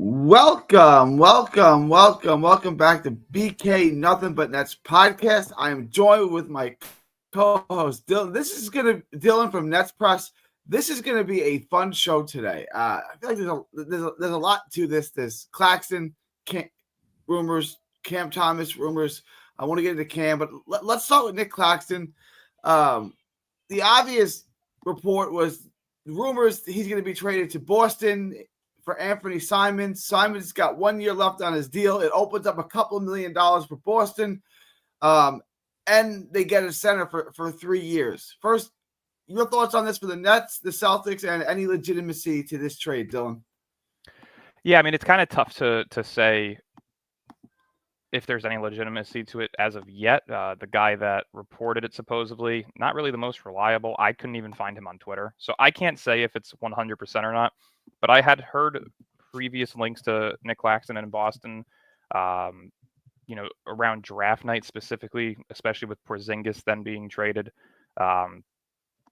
Welcome back to BK Nothing But Nets podcast. I am joined with my co-host Dylan. Dylan from Nets Press. This is gonna be a fun show today. I feel like there's a lot to this. This Claxton rumors, Cam Thomas rumors. I want to get into Cam, but let's start with Nick Claxton. The obvious report was rumors he's going to be traded to Boston for Anthony Simons. Simons got 1 year left on his deal. It opens up a couple of $1 million for Boston. And they get a center for 3 years. First, your thoughts on this for the Nets, the Celtics, and any legitimacy to this trade, Dylan? Yeah, I mean, it's kind of tough to say if there's any legitimacy to it as of yet. The guy that reported it supposedly, not really the most reliable. I couldn't even find him on Twitter. So I can't say if it's 100% or not. But I had heard previous links to Nick Claxton in Boston, around draft night specifically, especially with Porzingis then being traded. There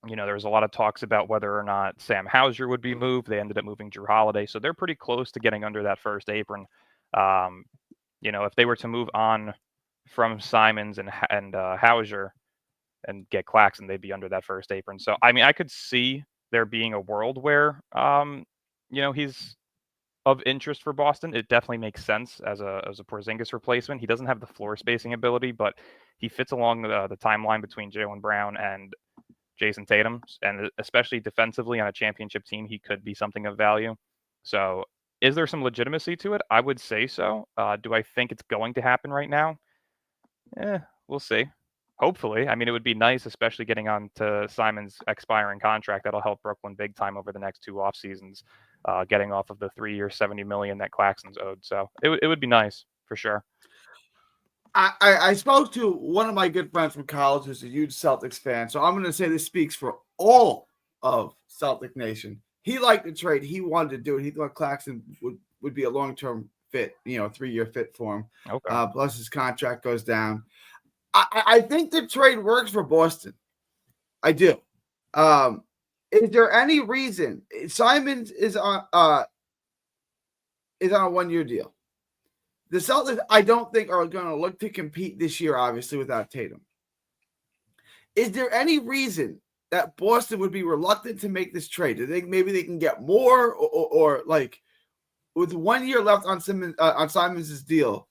was a lot of talks about whether or not Sam Hauser would be moved. They ended up moving Drew Holiday. So they're pretty close to getting under that first apron. If they were to move on from Simons and Hauser and get Claxton, they'd be under that first apron. So, I mean, I could see there being a world where, he's of interest for Boston. It definitely makes sense as a Porzingis replacement. He doesn't have the floor spacing ability, but he fits along the timeline between Jaylen Brown and Jason Tatum, and especially defensively on a championship team, he could be something of value. So, is there some legitimacy to it? I would say so. Do I think it's going to happen right now? We'll see. Hopefully. I mean, it would be nice, especially getting on to Simon's expiring contract. That'll help Brooklyn big time over the next two off seasons, getting off of the 3 year, $70 million that Claxton's owed. So it would be nice for sure. I spoke to one of my good friends from college who's a huge Celtics fan. So I'm going to say this speaks for all of Celtic Nation. He liked the trade. He wanted to do it. He thought Claxton would be a long-term fit, 3 year fit for him. Okay. Plus his contract goes down. I think the trade works for Boston. I do. Is there any reason Simons is on a 1 year deal? The Celtics, I don't think, are going to look to compete this year, obviously, without Tatum. Is there any reason that Boston would be reluctant to make this trade? Do they think maybe they can get more, or like with 1 year left on Simons' deal?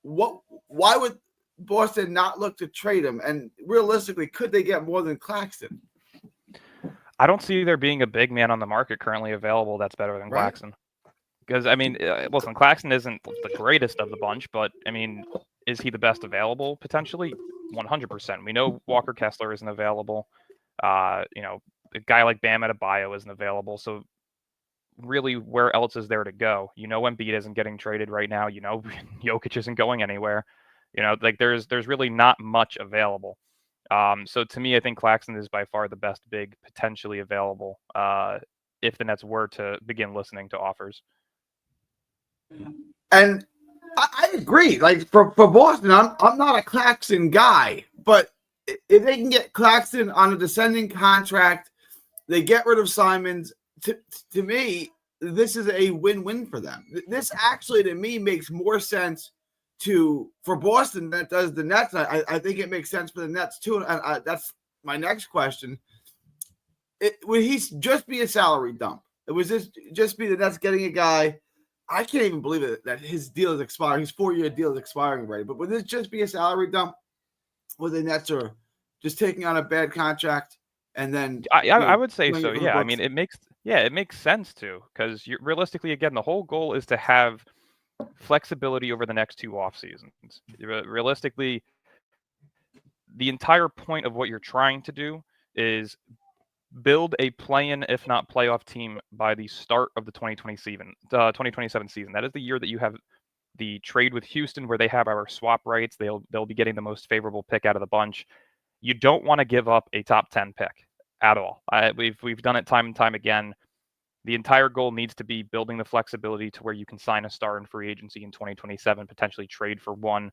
Why would Boston not look to trade him? And realistically, could they get more than Claxton? I don't see there being a big man on the market currently available that's better than Claxton. Because, I mean, listen, Claxton isn't the greatest of the bunch, but, I mean, is he the best available? Potentially 100%. We know Walker Kessler isn't available. A guy like Bam Adebayo isn't available. So, really, where else is there to go? Embiid isn't getting traded right now. Jokic isn't going anywhere. There's really not much available. So, to me, I think Claxton is by far the best big potentially available if the Nets were to begin listening to offers. And I agree. Like for Boston, I'm not a Claxton guy, but if they can get Claxton on a descending contract, they get rid of Simons. To me, this is a win-win for them. This actually, to me, makes more sense for Boston than it does the Nets. I think it makes sense for the Nets too. And that's my next question. Would he just be a salary dump? It was just be the Nets getting a guy. I can't even believe it that his deal is expiring. His 4 year deal is expiring already. But would this just be a salary dump where the Nets are just taking on a bad contract and then? I would say so. Yeah. I mean, it makes sense too, because realistically, again, the whole goal is to have flexibility over the next two off seasons. Realistically, the entire point of what you're trying to do is build a play-in, if not playoff team by the start of the 2027 season. That is the year that you have the trade with Houston where they have our swap rights. They'll be getting the most favorable pick out of the bunch. You don't want to give up a top 10 pick at all. We've done it time and time again. The entire goal needs to be building the flexibility to where you can sign a star in free agency in 2027, potentially trade for one,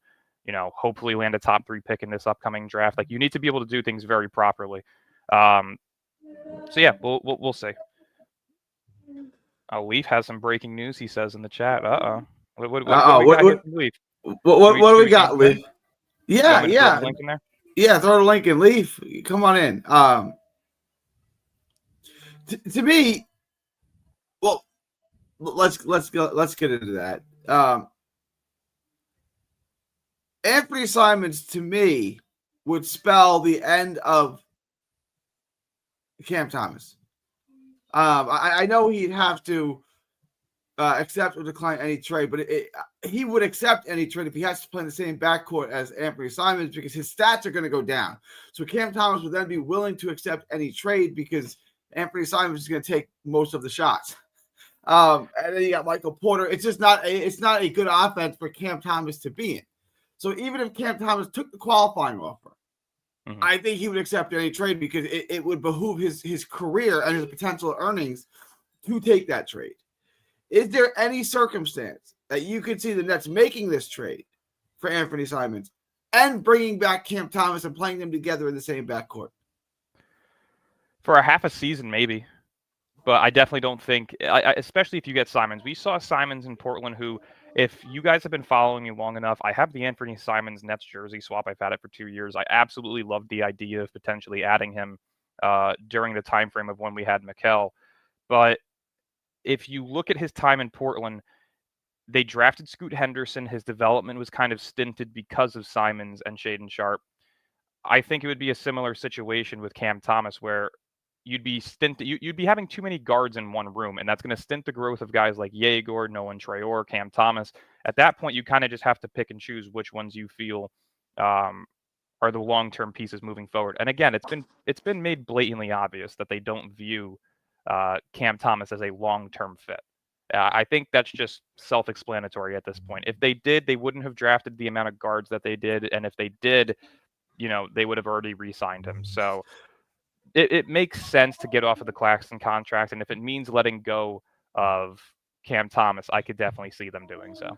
hopefully land a top 3 pick in this upcoming draft. Like, you need to be able to do things very properly. So yeah, we'll see. Leaf has some breaking news. He says in the chat. What do Uh-oh. we got here from Leaf? What do Should we we jump got, in? Leaf? You Yeah, want me to throw the yeah. link in there? Yeah, throw the link in. Leaf, come on in. To me, well, let's get into that. Anthony Simons, to me, would spell the end of Cam Thomas. I know he'd have to accept or decline any trade, but he would accept any trade if he has to play in the same backcourt as Anthony Simons because his stats are going to go down. So Cam Thomas would then be willing to accept any trade because Anthony Simons is going to take most of the shots. And then you got Michael Porter. It's just not a good offense for Cam Thomas to be in. So even if Cam Thomas took the qualifying offer, I think he would accept any trade because it would behoove his career and his potential earnings to take that trade. Is there any circumstance that you could see the Nets making this trade for Anthony Simons and bringing back Cam Thomas and playing them together in the same backcourt? For a half a season, maybe. But I definitely don't think, especially if you get Simons. We saw Simons in Portland, who, if you guys have been following me long enough, I have the Anthony Simons Nets jersey swap. I've had it for 2 years. I absolutely loved the idea of potentially adding him during the time frame of when we had Mikal. But if you look at his time in Portland, they drafted Scoot Henderson. His development was kind of stinted because of Simons and Shaedon Sharpe. I think it would be a similar situation with Cam Thomas, where you'd be having too many guards in one room, and that's going to stint the growth of guys like Yegor, Nolan Traore, Cam Thomas. At that point, you kind of just have to pick and choose which ones you feel are the long-term pieces moving forward. And again, it's been made blatantly obvious that they don't view Cam Thomas as a long-term fit. I think that's just self-explanatory at this point. If they did, they wouldn't have drafted the amount of guards that they did, and if they did, they would have already re-signed him. So it makes sense to get off of the Claxton contract, and if it means letting go of Cam Thomas, I could definitely see them doing so.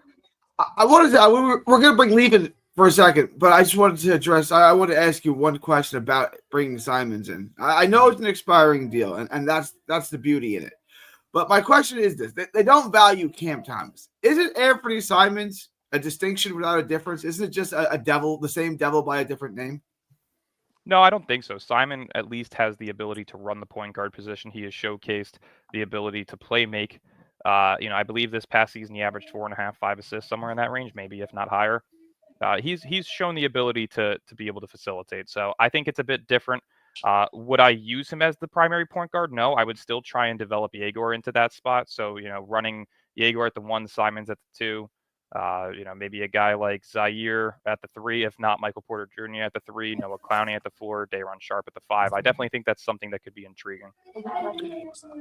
We're going to bring Leaf in for a second, but I just wanted to address. I want to ask you one question about bringing Simons in. I know it's an expiring deal, and that's the beauty in it. But my question is this: they don't value Cam Thomas. Isn't Anthony Simons a distinction without a difference? Isn't it just a devil, the same devil by a different name? No, I don't think so. Simon at least has the ability to run the point guard position. He has showcased the ability to play make. I believe this past season he averaged 4.5, 5 assists, somewhere in that range, maybe if not higher. He's shown the ability to be able to facilitate. So I think it's a bit different. Would I use him as the primary point guard? No, I would still try and develop Yegor into that spot. So, running Yegor at the 1, Simons at the 2. Maybe a guy like Zaire at the 3, if not Michael Porter Jr. at the 3, Noah Clowney at the 4, Day'Ron Sharpe at the 5. I definitely think that's something that could be intriguing.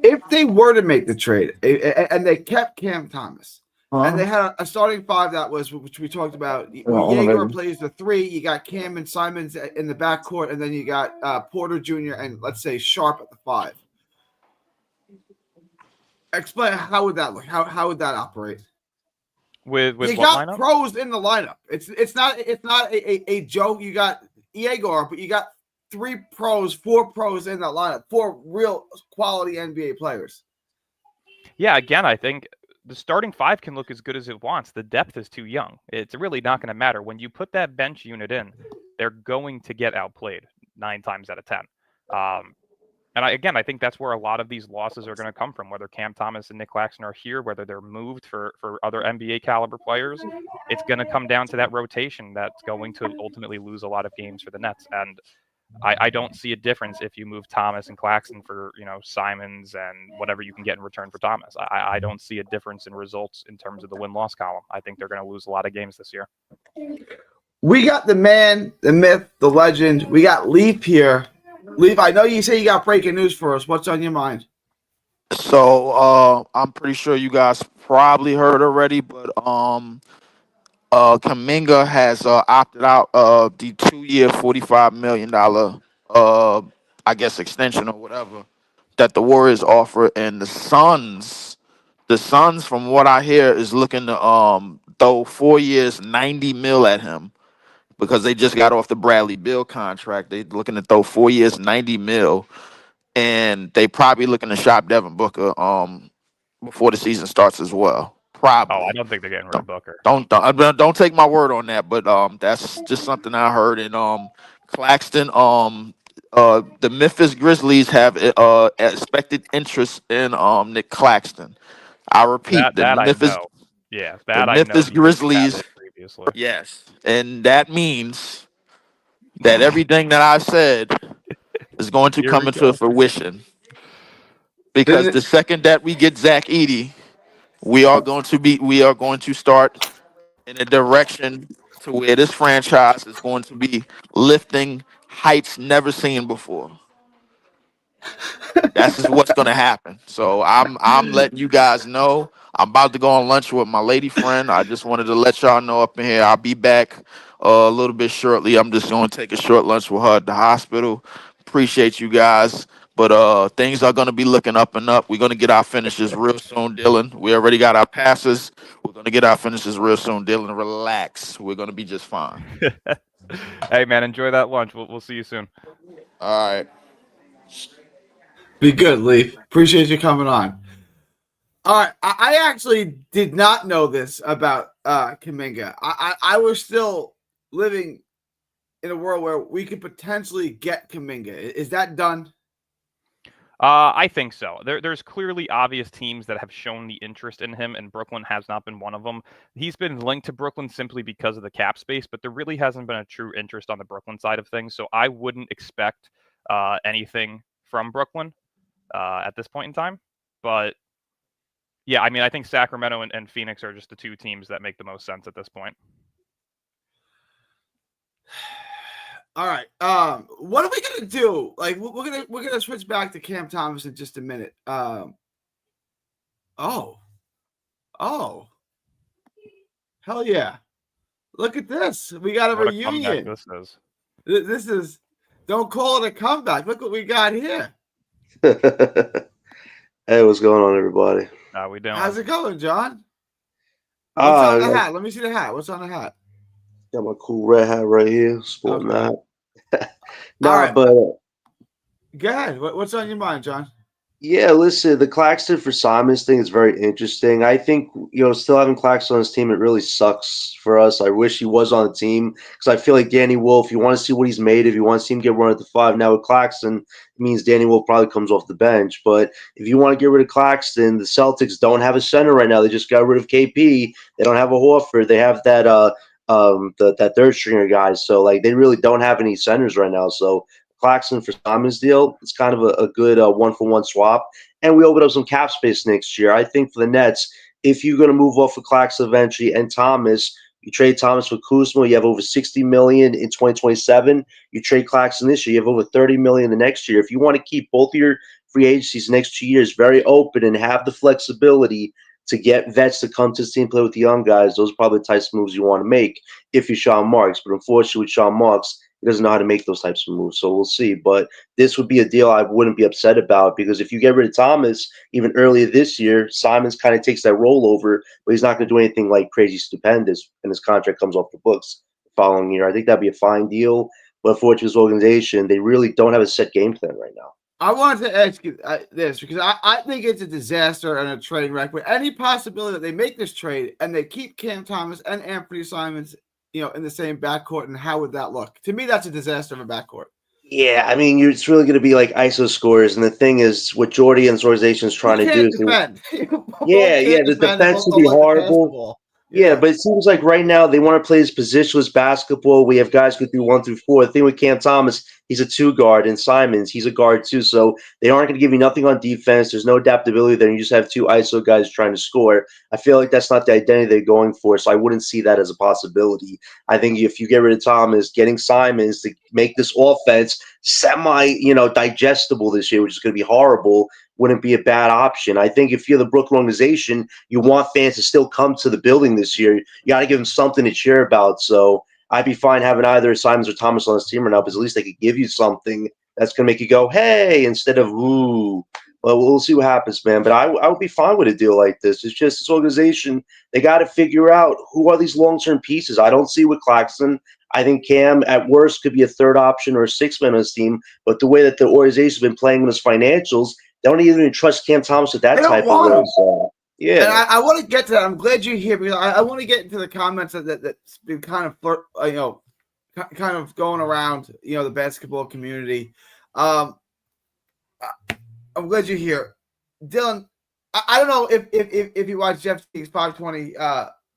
If they were to make the trade and they kept Cam Thomas and they had a starting 5 that was, which we talked about, Yegor plays the 3, you got Cam and Simons in the backcourt, and then you got Porter Jr. and let's say Sharpe at the 5. Explain, how would that look? How would that oporate? With you what got lineup? pros in the lineup. It's not a joke. You got Yegor, but you got 4 pros in that lineup, 4 real quality NBA players. Yeah, again, I think the starting 5 can look as good as it wants. The depth is too young. It's really not going to matter. When you put that bench unit in, they're going to get outplayed 9 times out of 10. And I think that's where a lot of these losses are going to come from, whether Cam Thomas and Nick Claxton are here, whether they're moved for other NBA caliber players. It's going to come down to that rotation that's going to ultimately lose a lot of games for the Nets. And I don't see a difference if you move Thomas and Claxton for, Simons and whatever you can get in return for Thomas. I don't see a difference in results in terms of the win-loss column. I think they're going to lose a lot of games this year. We got the man, the myth, the legend. We got Leaf here. Leaf, I know you say you got breaking news for us. What's on your mind? So I'm pretty sure you guys probably heard already, but Kuminga has opted out of the 2-year, $45 million I guess extension or whatever that the Warriors offer, and the Suns, from what I hear, is looking to throw 4 years, $90 million at him because they just got off the Bradley Beal contract. They're looking to throw 4 years, $90 million, and they probably looking to shop Devin Booker. before the season starts as well. Oh, Probably. I don't think they're getting rid of Booker. Don't take my word on that, but that's just something I heard. And Claxton, the Memphis Grizzlies have expected interest in Nick Claxton. I repeat, That I know. Yeah, the that I know. Memphis He was Grizzlies, touted previously. yes, and that means that everything that I've said is going to Here come we into go. fruition. Because the second that we get Zach Edey, we are going to start in a direction to where this franchise is going to be lifting heights never seen before. That's just what's going to happen. So I'm letting you guys know. I'm about to go on lunch with my lady friend. I just wanted to let y'all know up in here. I'll be back a little bit shortly. I'm just going to take a short lunch with her at the hospital. Appreciate you guys. But things are going to be looking up and up. We're going to get our finishes real soon, Dylan. We already got our passes. We're going to get our finishes real soon, Dylan. Relax. We're going to be just fine. Hey, man, enjoy that lunch. We'll see you soon. All right. Be good, Leaf. Appreciate you coming on. All right, I actually did not know this about Kuminga. I was still living in a world where we could potentially get Kuminga. Is that done? I think so. There's clearly obvious teams that have shown the interest in him, and Brooklyn has not been one of them. He's been linked to Brooklyn simply because of the cap space, but there really hasn't been a true interest on the Brooklyn side of things. So I wouldn't expect anything from Brooklyn at this point in time. But yeah, I mean, I think Sacramento and Phoenix are just the two teams that make the most sense at this point. All right. What are we gonna do? Like, we're gonna switch back to Cam Thomas in just a minute. Oh, hell yeah! Look at this. We got a What reunion. A comeback this is. This is. Don't call it a comeback. Look what we got here. Hey, what's going on, everybody? We don't. How's it going, John? What's on the hat? Let me see the hat. What's on the hat? Got my cool red hat right here, sporting that. All right. But go ahead. What's on your mind, John? yeah, listen, the Claxton for Simons thing is very interesting. I think, still having Claxton on his team, it really sucks for us. I wish he was on the team because I feel like Danny Wolf, you want to see what he's made of. You want to see him get run at the 5. Now with Claxton, it means Danny Wolf probably comes off the bench. But if you want to get rid of Claxton, the Celtics don't have a center right now. They just got rid of KP. They don't have a Horford. They have that that third stringer guy. So like they really don't have any centers right now. So Claxton for Simons deal, it's kind of a good 1-for-1 swap. And we open up some cap space next year. I think for the Nets, if you're going to move off of Claxton eventually and Thomas, you trade Thomas for Kuzma, you have over $60 million in 2027. You trade Claxton this year, you have over $30 million the next year. If you want to keep both of your free agencies next 2 years very open and have the flexibility to get vets to come to the team, play with the young guys, those are probably the types of moves you want to make if you're Sean Marks. But unfortunately, with Sean Marks, he doesn't know how to make those types of moves. So we'll see. But this would be a deal I wouldn't be upset about because if you get rid of Thomas even earlier this year, Simons kind of takes that role over, but he's not going to do anything like crazy stupendous, and his contract comes off the books the following year. I think that'd be a fine deal. But unfortunately, his organization, they really don't have a set game plan right now. I wanted to ask you this because I think it's a disaster and a train wreck. But any possibility that they make this trade and they keep Cam Thomas and Anthony Simons, in the same backcourt, and how would that look? To me, that's a disaster of a backcourt. Yeah, I mean, it's really going to be like ISO scores, and the thing is, what Jordy and his organization is trying to do is, the defense will be horrible. Yeah, but it seems like right now they want to play this positionless basketball. We have guys go through 1 through 4. The thing with Cam Thomas, he's a 2 guard, and Simons, he's a guard too. So they aren't going to give you nothing on defense. There's no adaptability there. You just have 2 ISO guys trying to score. I feel like that's not the identity they're going for, so I wouldn't see that as a possibility. I think if you get rid of Thomas, getting Simons to make this offense digestible this year, which is going to be horrible, wouldn't be a bad option. I think if you're the Brooklyn organization, you want fans to still come to the building this year. You got to give them something to cheer about. So I'd be fine having either Simons or Thomas on this team right now, because at least they could give you something that's going to make you go, hey, instead of ooh. Well, we'll see what happens, man. But I would be fine with a deal like this. It's just this organization, they got to figure out who are these long-term pieces. I don't see with Claxton. I think Cam, at worst, could be a 3rd option or a 6th man on his team. But the way that the organization's been playing with his financials, they don't even trust Cam Thomas with that type of role. So Yeah. And I want to get to that. I'm glad you're here because I want to get into the comments that's been kind of kind of going around, the basketball community. I'm glad you're here, Dylan. I don't know if you watched Jeff Teague's 520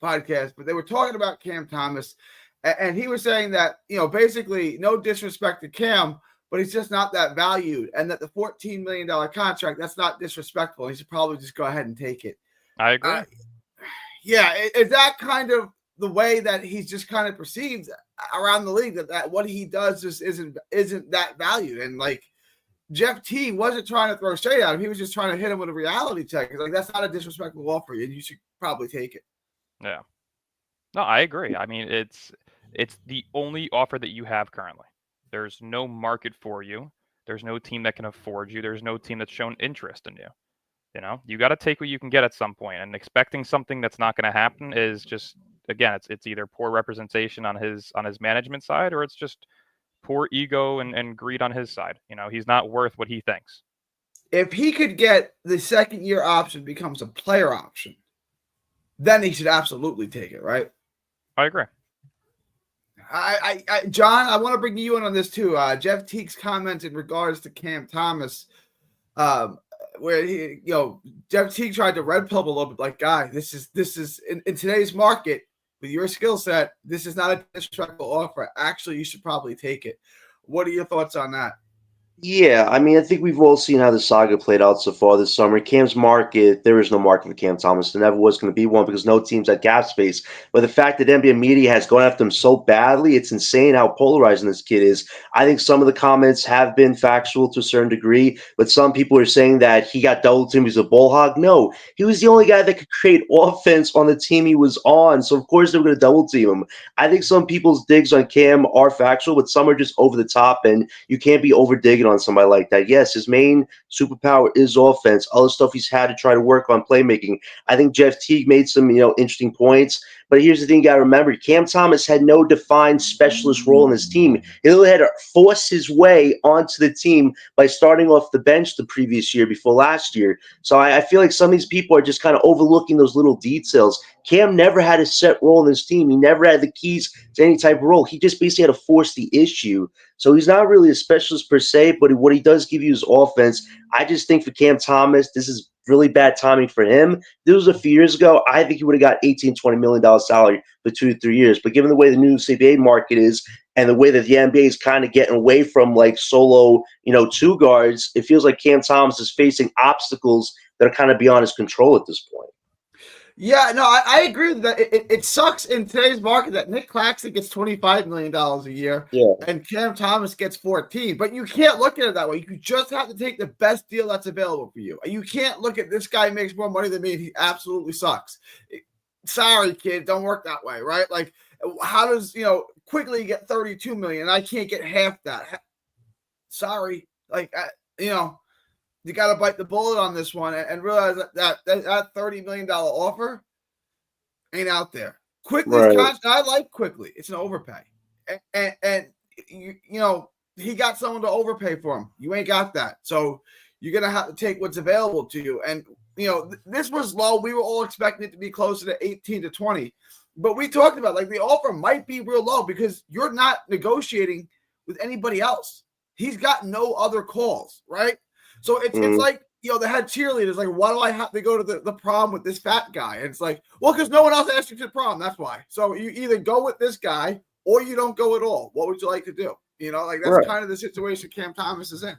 podcast, but they were talking about Cam Thomas, and he was saying that basically no disrespect to Cam, but he's just not that valued, and that the $14 million contract, that's not disrespectful. He should probably just go ahead and take it. I agree. Yeah, is that kind of the way that he's just kind of perceived around the league, that what he does just isn't that valued? And like Jeff T wasn't trying to throw shade at him; he was just trying to hit him with a reality check. It's like, that's not a disrespectful offer, and you should probably take it. Yeah. No, I agree. I mean, it's the only offer that you have currently. There's no market for you. There's no team that can afford you. There's no team that's shown interest in you. You got to take what you can get at some point, and expecting something that's not going to happen is just, again, it's either poor representation on his management side, or it's just poor ego and greed on his side. He's not worth what he thinks. If he could get the second year option becomes a player option, then he should absolutely take it, right? I agree. John, I want to bring you in on this too. Jeff Teague's comment in regards to Cam Thomas, where Jeff Teague tried to red pill a little bit, like, guy, this is in today's market with your skill set, this is not a disrespectful offer. Actually, you should probably take it. What are your thoughts on that? Yeah, I mean, I think we've all seen how the saga played out so far this summer. Cam's market, there is no market for Cam Thomas. There never was going to be one because no teams had cap space. But the fact that NBA media has gone after him so badly, it's insane how polarizing this kid is. I think some of the comments have been factual to a certain degree, but some people are saying that he got double teamed, he's a bull hog. No, he was the only guy that could create offense on the team he was on. So, of course, they were going to double team him. I think some people's digs on Cam are factual, but some are just over the top, and you can't be over digging on somebody like that. Yes, his main superpower is offense. Other stuff he's had to try to work on playmaking. I think Jeff Teague made some, interesting points. But here's the thing you got to remember. Cam Thomas had no defined specialist role in his team. He really had to force his way onto the team by starting off the bench the previous year before last year. So I feel like some of these people are just kind of overlooking those little details. Cam never had a set role in his team. He never had the keys to any type of role. He just basically had to force the issue. So he's not really a specialist per se, but what he does give you is offense. I just think for Cam Thomas, this is really bad timing for him. This was a few years ago. I think he would have got $18, $20 million salary for 2 to 3 years. But given the way the new CBA market is and the way that the NBA is kind of getting away from like solo, two guards, it feels like Cam Thomas is facing obstacles that are kind of beyond his control at this point. Yeah, no, I agree with that. It sucks in today's market that Nick Claxton gets $25 million a year, and Cam Thomas gets 14. But you can't look at it that way. You just have to take the best deal that's available for you. You can't look at this guy makes more money than me and he absolutely sucks. Sorry, kid, don't work that way, right? Like, how does Quickly get $32 million and I can't get half that? Sorry, like you got to bite the bullet on this one and realize that $30 million offer ain't out there. Quickly's contract, I like Quickly. It's an overpay. And he got someone to overpay for him. You ain't got that. So you're going to have to take what's available to you. And, this was low. We were all expecting it to be closer to 18 to 20. But we talked about, like, the offer might be real low because you're not negotiating with anybody else. He's got no other calls, right? So it's like, the head cheerleaders, like, why do I have to go to the prom with this fat guy? And it's like, well, because no one else asked you to the prom. That's why. So you either go with this guy or you don't go at all. What would you like to do? That's kind of the situation Cam Thomas is in.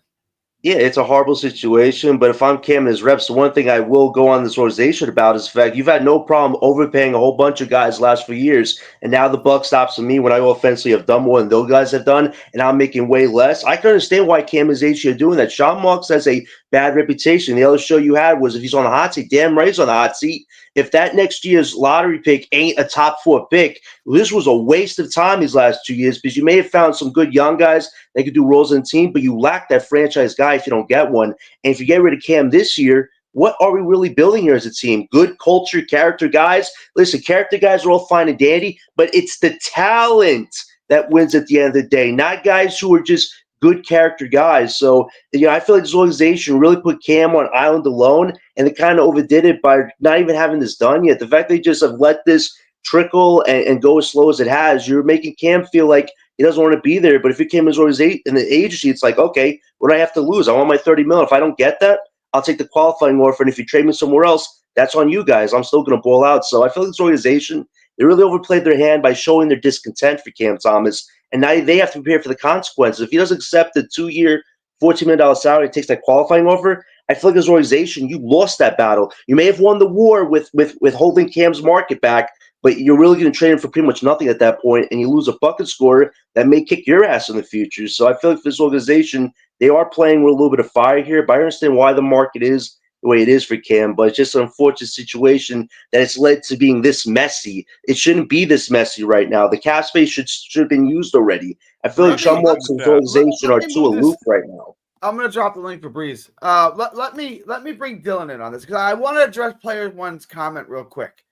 Yeah, it's a horrible situation, but if I'm Cam and his reps, the one thing I will go on this organization about is the fact you've had no problem overpaying a whole bunch of guys the last few years, and now the buck stops with me when I offensively have done more than those guys have done, and I'm making way less. I can understand why Cam is actually doing that. Sean Marks has a bad reputation. The other show you had was if he's on the hot seat, damn right he's on the hot seat. If that next year's lottery pick ain't a top 4 pick, this was a waste of time these last 2 years because you may have found some good young guys that could do roles in the team, but you lack that franchise guy if you don't get one. And if you get rid of Cam this year, what are we really building here as a team? Good culture, character guys? Listen, character guys are all fine and dandy, but it's the talent that wins at the end of the day, not guys who are just good character guys. So, I feel like this organization really put Cam on island alone, and they kind of overdid it by not even having this done yet. The fact they just have let this trickle and go as slow as it has, you're making Cam feel like he doesn't want to be there. But if he came as organization in the agency, it's like, okay, what do I have to lose? I want my $30 million. If I don't get that, I'll take the qualifying offer. And if you trade me somewhere else, that's on you guys. I'm still going to ball out. So I feel like this organization, they really overplayed their hand by showing their discontent for Cam Thomas. And now they have to prepare for the consequences. If he doesn't accept the 2-year, $14 million salary, takes that qualifying offer, I feel like as an organization, you lost that battle. You may have won the war with holding Cam's market back, but you're really going to trade him for pretty much nothing at that point, and you lose a bucket scorer that may kick your ass in the future. So I feel like this organization, they are playing with a little bit of fire here, but I understand why the market is the way it is for Cam, but it's just an unfortunate situation that it's led to being this messy. It shouldn't be this messy right now. The cap space should have been used already. I feel like Sean Markson's organization are too aloof right now. I'm going to drop the link for Breeze. Let me bring Dylan in on this because I want to address player one's comment real quick.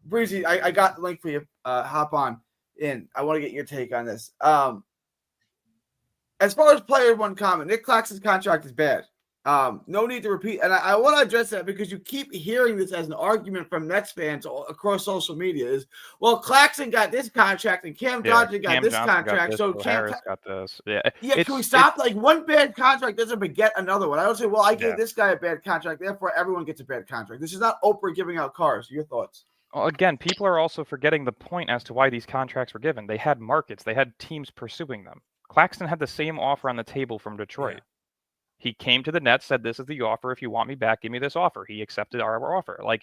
Breezy, I got the link for you. Hop on in. I want to get your take on this. As far as player one comment, Nick Claxton's contract is bad. No need to repeat. And I want to address that because you keep hearing this as an argument from Nets fans across social media is, well, Claxton got this contract and Cam Johnson got this contract. So Harris got this. Yeah. Can we stop? Like one bad contract doesn't beget another one. I don't say, well, I gave this guy a bad contract, therefore everyone gets a bad contract. This is not Oprah giving out cars. Your thoughts? Well, again, people are also forgetting the point as to why these contracts were given. They had markets. They had teams pursuing them. Claxton had the same offer on the table from Detroit. Yeah. He came to the Nets, said, this is the offer. If you want me back, give me this offer. He accepted our offer. Like,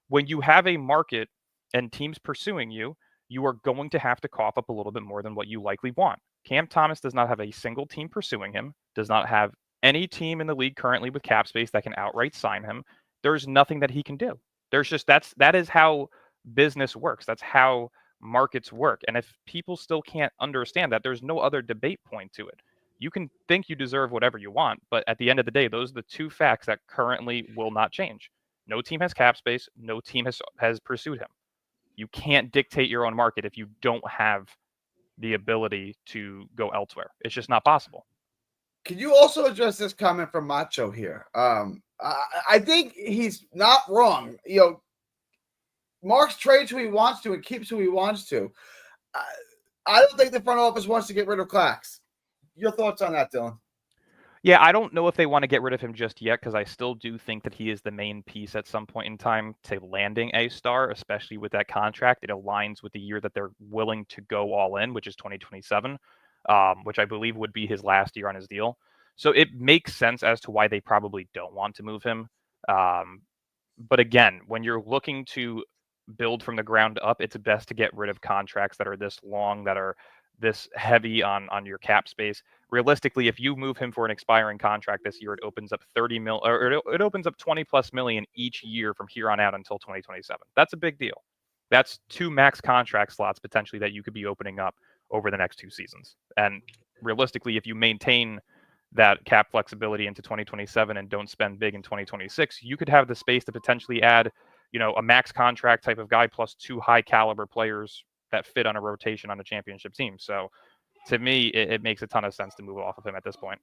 when you have a market and teams pursuing you, you are going to have to cough up a little bit more than what you likely want. Cam Thomas does not have a single team pursuing him, does not have any team in the league currently with cap space that can outright sign him. There's nothing that he can do. There's just, that is how business works. That's how markets work. And if people still can't understand that, there's no other debate point to it. You can think you deserve whatever you want, but at the end of the day, those are the two facts that currently will not change. No team has cap space. No team has pursued him. You can't dictate your own market if you don't have the ability to go elsewhere. It's just not possible. Can you also address this comment from Macho here? I think he's not wrong. Marks trades who he wants to and keeps who he wants to. I don't think the front office wants to get rid of Clax. Your thoughts on that, Dylan? Yeah, I don't know if they want to get rid of him just yet because I still do think that he is the main piece at some point in time to landing a star, especially with that contract. It aligns with the year that they're willing to go all in, which is 2027, which I believe would be his last year on his deal. So it makes sense as to why they probably don't want to move him. But again, when you're looking to build from the ground up, it's best to get rid of contracts that are this long, that are this heavy on your cap space. Realistically, if you move him for an expiring contract this year, it opens up it opens up $20+ million each year from here on out until 2027. That's a big deal. That's 2 max contract slots potentially that you could be opening up over the next 2 seasons. And realistically, if you maintain that cap flexibility into 2027 and don't spend big in 2026, you could have the space to potentially add, a max contract type of guy plus 2 high caliber players that fit on a rotation on a championship team. So to me, it makes a ton of sense to move off of him at this point.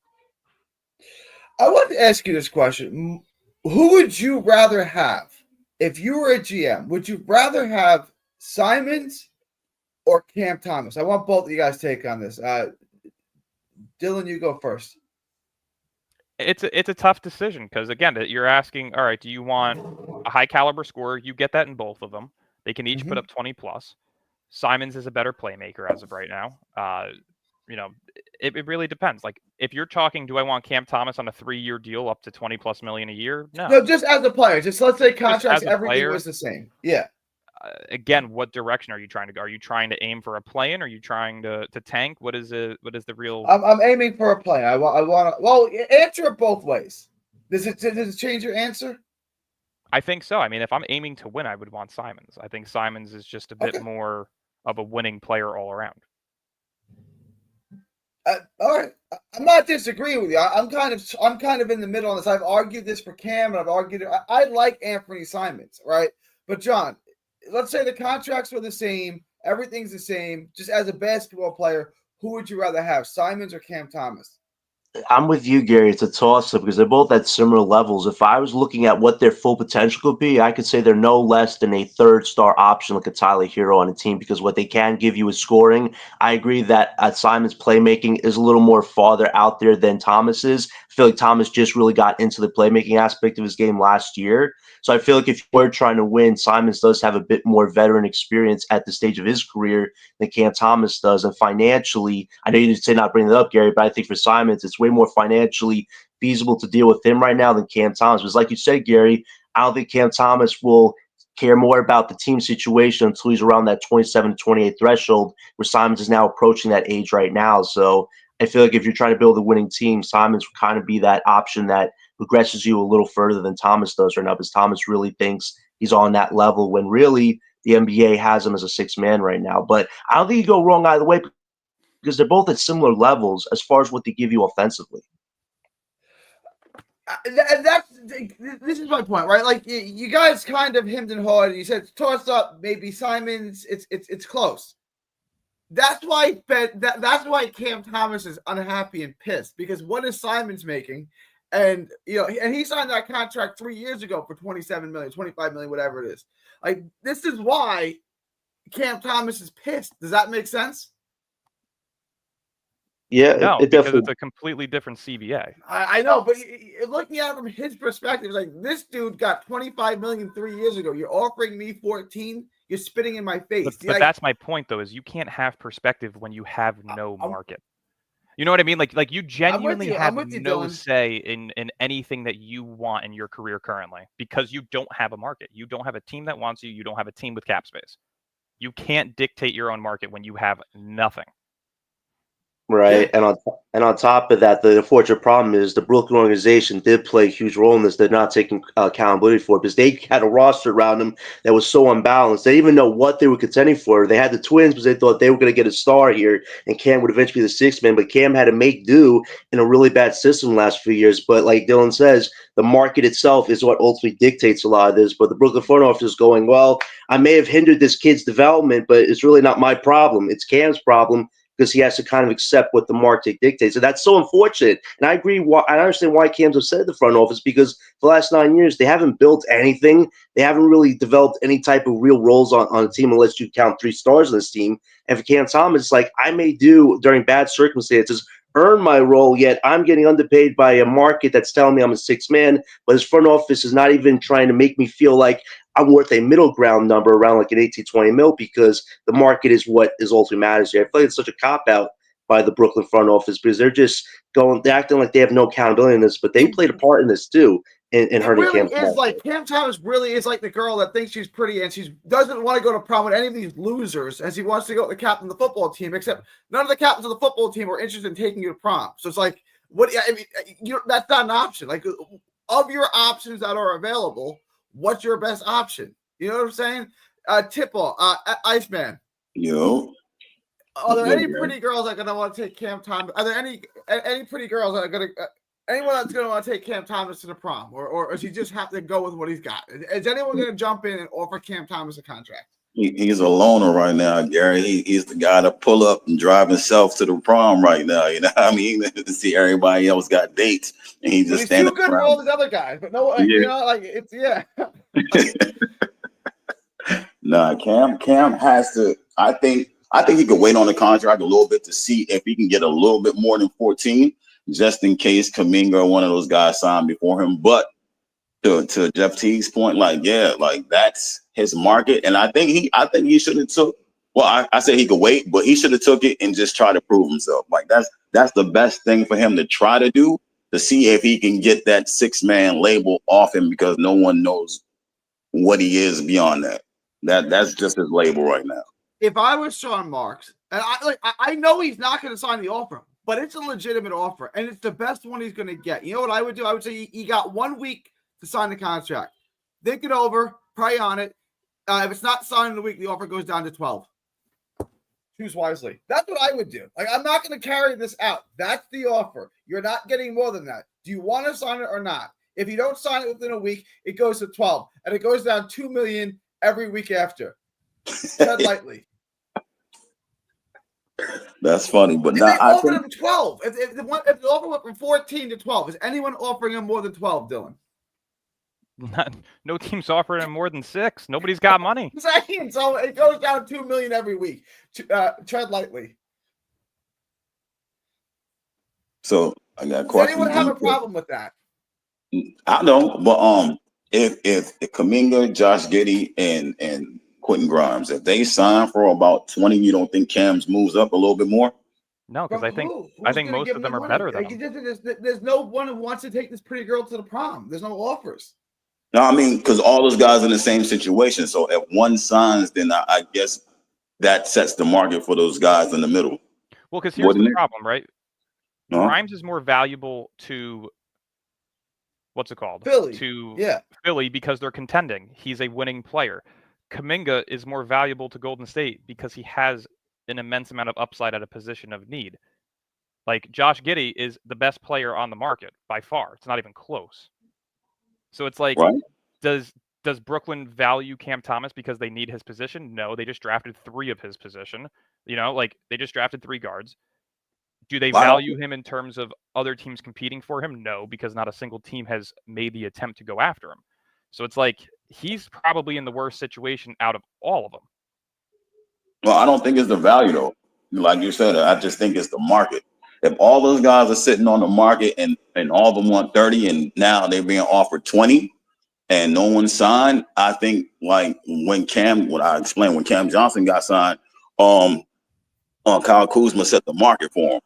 I want to ask you this question. Who would you rather have if you were a GM? Would you rather have Simons or Cam Thomas? I want both of you guys' take on this. Dylan, you go first. It's a tough decision because, again, you're asking, all right, do you want a high caliber scorer? You get that in both of them. They can each put up 20+. Simons is a better playmaker as of right now. It really depends. Like, if you're talking, do I want Cam Thomas on a 3-year deal up to $20+ million a year? No, just as a player. Just let's say contracts, everything was the same. Yeah. Again, what direction are you trying to go? Are you trying to aim for a play-in? Are you trying to tank? What is the real? I'm aiming for a play. I want to. Well, answer it both ways. Does it change your answer? I think so. I mean, if I'm aiming to win, I would want Simons. I think Simons is just a bit more of a winning player all around. All right, I'm not disagreeing with you. I'm kind of in the middle on this. I've argued this for Cam, and I've argued it. I like Anthony Simons, right? But John, let's say the contracts were the same, everything's the same. Just as a basketball player, who would you rather have, Simons or Cam Thomas? I'm with you, Gary. It's a toss-up because they're both at similar levels. If I was looking at what their full potential could be, I could say they're no less than a third-star option like a Tyler Hero on a team because what they can give you is scoring. I agree that Simon's playmaking is a little more farther out there than Thomas's. I feel like Thomas just really got into the playmaking aspect of his game last year. So I feel like if you're trying to win, Simons does have a bit more veteran experience at the stage of his career than Cam Thomas does. And financially, I know you didn't say not bring it up, Gary, but I think for Simons, it's way more financially feasible to deal with him right now than Cam Thomas. Because like you said, Gary, I don't think Cam Thomas will care more about the team situation until he's around that 27 to 28 threshold, where Simons is now approaching that age right now. So I feel like if you're trying to build a winning team, Simons would kind of be that option that progresses you a little further than Thomas does right now, because Thomas really thinks he's on that level when really the NBA has him as a sixth man right now. But I don't think you go wrong either way because they're both at similar levels as far as what they give you offensively. This is my point, right? Like you guys kind of hemmed and hawed. You said toss up, maybe Simons. It's close. That's why that's why Cam Thomas is unhappy and pissed because what is Simons making? And and he signed that contract 3 years ago for $27 million, $25 million, whatever it is. Like this is why Cam Thomas is pissed. Does that make sense? Yeah, No, it because definitely. it's a completely different CBA. I know, but looking at it from his perspective, it's like this dude got $25 million 3 years ago. You're offering me 14. You're spitting in my face. But that's my point, though, is you can't have perspective when you have no market. You know what I mean? Like you genuinely have no say in anything that you want in your career currently because you don't have a market. You don't have a team that wants you. You don't have a team with cap space. You can't dictate your own market when you have nothing. Right, and on top of that, the unfortunate problem is the Brooklyn organization did play a huge role in this. They're not taking accountability for it because they had a roster around them that was so unbalanced. They didn't even know what they were contending for. They had the twins because they thought they were going to get a star here, and Cam would eventually be the sixth man. But Cam had to make do in a really bad system the last few years. But like Dylan says, the market itself is what ultimately dictates a lot of this. But the Brooklyn front office is going, well, I may have hindered this kid's development, but it's really not my problem. It's Cam's problem, because he has to kind of accept what the market dictates. And that's so unfortunate. And I agree. I understand why Cam's upset at the front office because for the last 9 years, they haven't built anything. They haven't really developed any type of real roles on a team unless you count 3 stars on this team. And for Cam Thomas, it's like I may do during bad circumstances earn my role, yet I'm getting underpaid by a market that's telling me I'm a sixth man, but his front office is not even trying to make me feel like I'm worth a middle ground number around like an 18, 20 mil because the market is what is ultimately matters here. I feel like it's such a cop-out by the Brooklyn front office because they're just they're acting like they have no accountability in this, but they played a part in this too. In hurting really Cam is like Cam Thomas really is like the girl that thinks she's pretty and she doesn't want to go to prom with any of these losers and she wants to go to the captain of the football team, except none of the captains of the football team are interested in taking you to prom. So it's like, that's not an option. Like of your options that are available, what's your best option? You know what I'm saying? Tipple, Iceman. Are there any pretty girls that are gonna want to take Cam Thomas? Are there any pretty girls that are gonna anyone that's going to want to take Cam Thomas to the prom, or does he just have to go with what he's got? Is anyone going to jump in and offer Cam Thomas a contract? He's a loner right now, Gary. He's the guy to pull up and drive himself to the prom right now. You know what I mean? See, everybody else got dates, and he's just standing too good for all these other guys. But no, it's Nah, Cam has to. I think he could wait on the contract a little bit to see if he can get a little bit more than 14. Just in case Kuminga or one of those guys signed before him. But to Jeff Teague's point, that's his market. And I think he should have took. Well, I say he could wait, but he should have took it and just try to prove himself. Like that's the best thing for him to try to do, to see if he can get that 6-man label off him, because no one knows what he is beyond that. That's just his label right now. If I was Sean Marks, and I know he's not going to sign the offer, but it's a legitimate offer, and it's the best one he's going to get. You know what I would do? I would say he got 1 week to sign the contract. Think it over, pray on it. If it's not signed in the week, the offer goes down to 12. Choose wisely. That's what I would do. Like, I'm not going to carry this out. That's the offer. You're not getting more than that. Do you want to sign it or not? If you don't sign it within a week, it goes to 12, and it goes down $2 million every week after. Tread lightly. That's funny, but They now I offered think him 12. If the offer went from 14 to 12, is anyone offering him more than 12, Dylan? No team's offering him more than 6. Nobody's got money. Saying so, it goes down $2 million every week. Tread lightly. so. I got a Does question. anyone have a problem with that? I don't, but if Kuminga, Josh Giddey, and Quentin Grimes, if they sign for about 20, you don't think Cam's moves up a little bit more? No, because From I think who? I Who's think gonna most give of him them the are money? better than him. There's no one who wants to take this pretty girl to the prom. There's no offers. No, I mean, because all those guys are in the same situation. So if one signs, then I guess that sets the market for those guys in the middle. Well, because here's the problem, right? Huh? Grimes is more valuable to what's it called? Philly. To Yeah. Philly because they're contending. He's a winning player. Kuminga is more valuable to Golden State because he has an immense amount of upside at a position of need. Like Josh Giddey is the best player on the market by far. It's not even close. So it's like, Right. does Brooklyn value Cam Thomas because they need his position? No, they just drafted 3 of his position. Like they just drafted 3 guards. Do they value him in terms of other teams competing for him? No, because not a single team has made the attempt to go after him. So it's like he's probably in the worst situation out of all of them. Well, I don't think it's the value though. Like you said, I just think it's the market. If all those guys are sitting on the market and all of them want 30 and now they're being offered 20 and no one signed, I think like when Cam Johnson got signed, Kyle Kuzma set the market for him.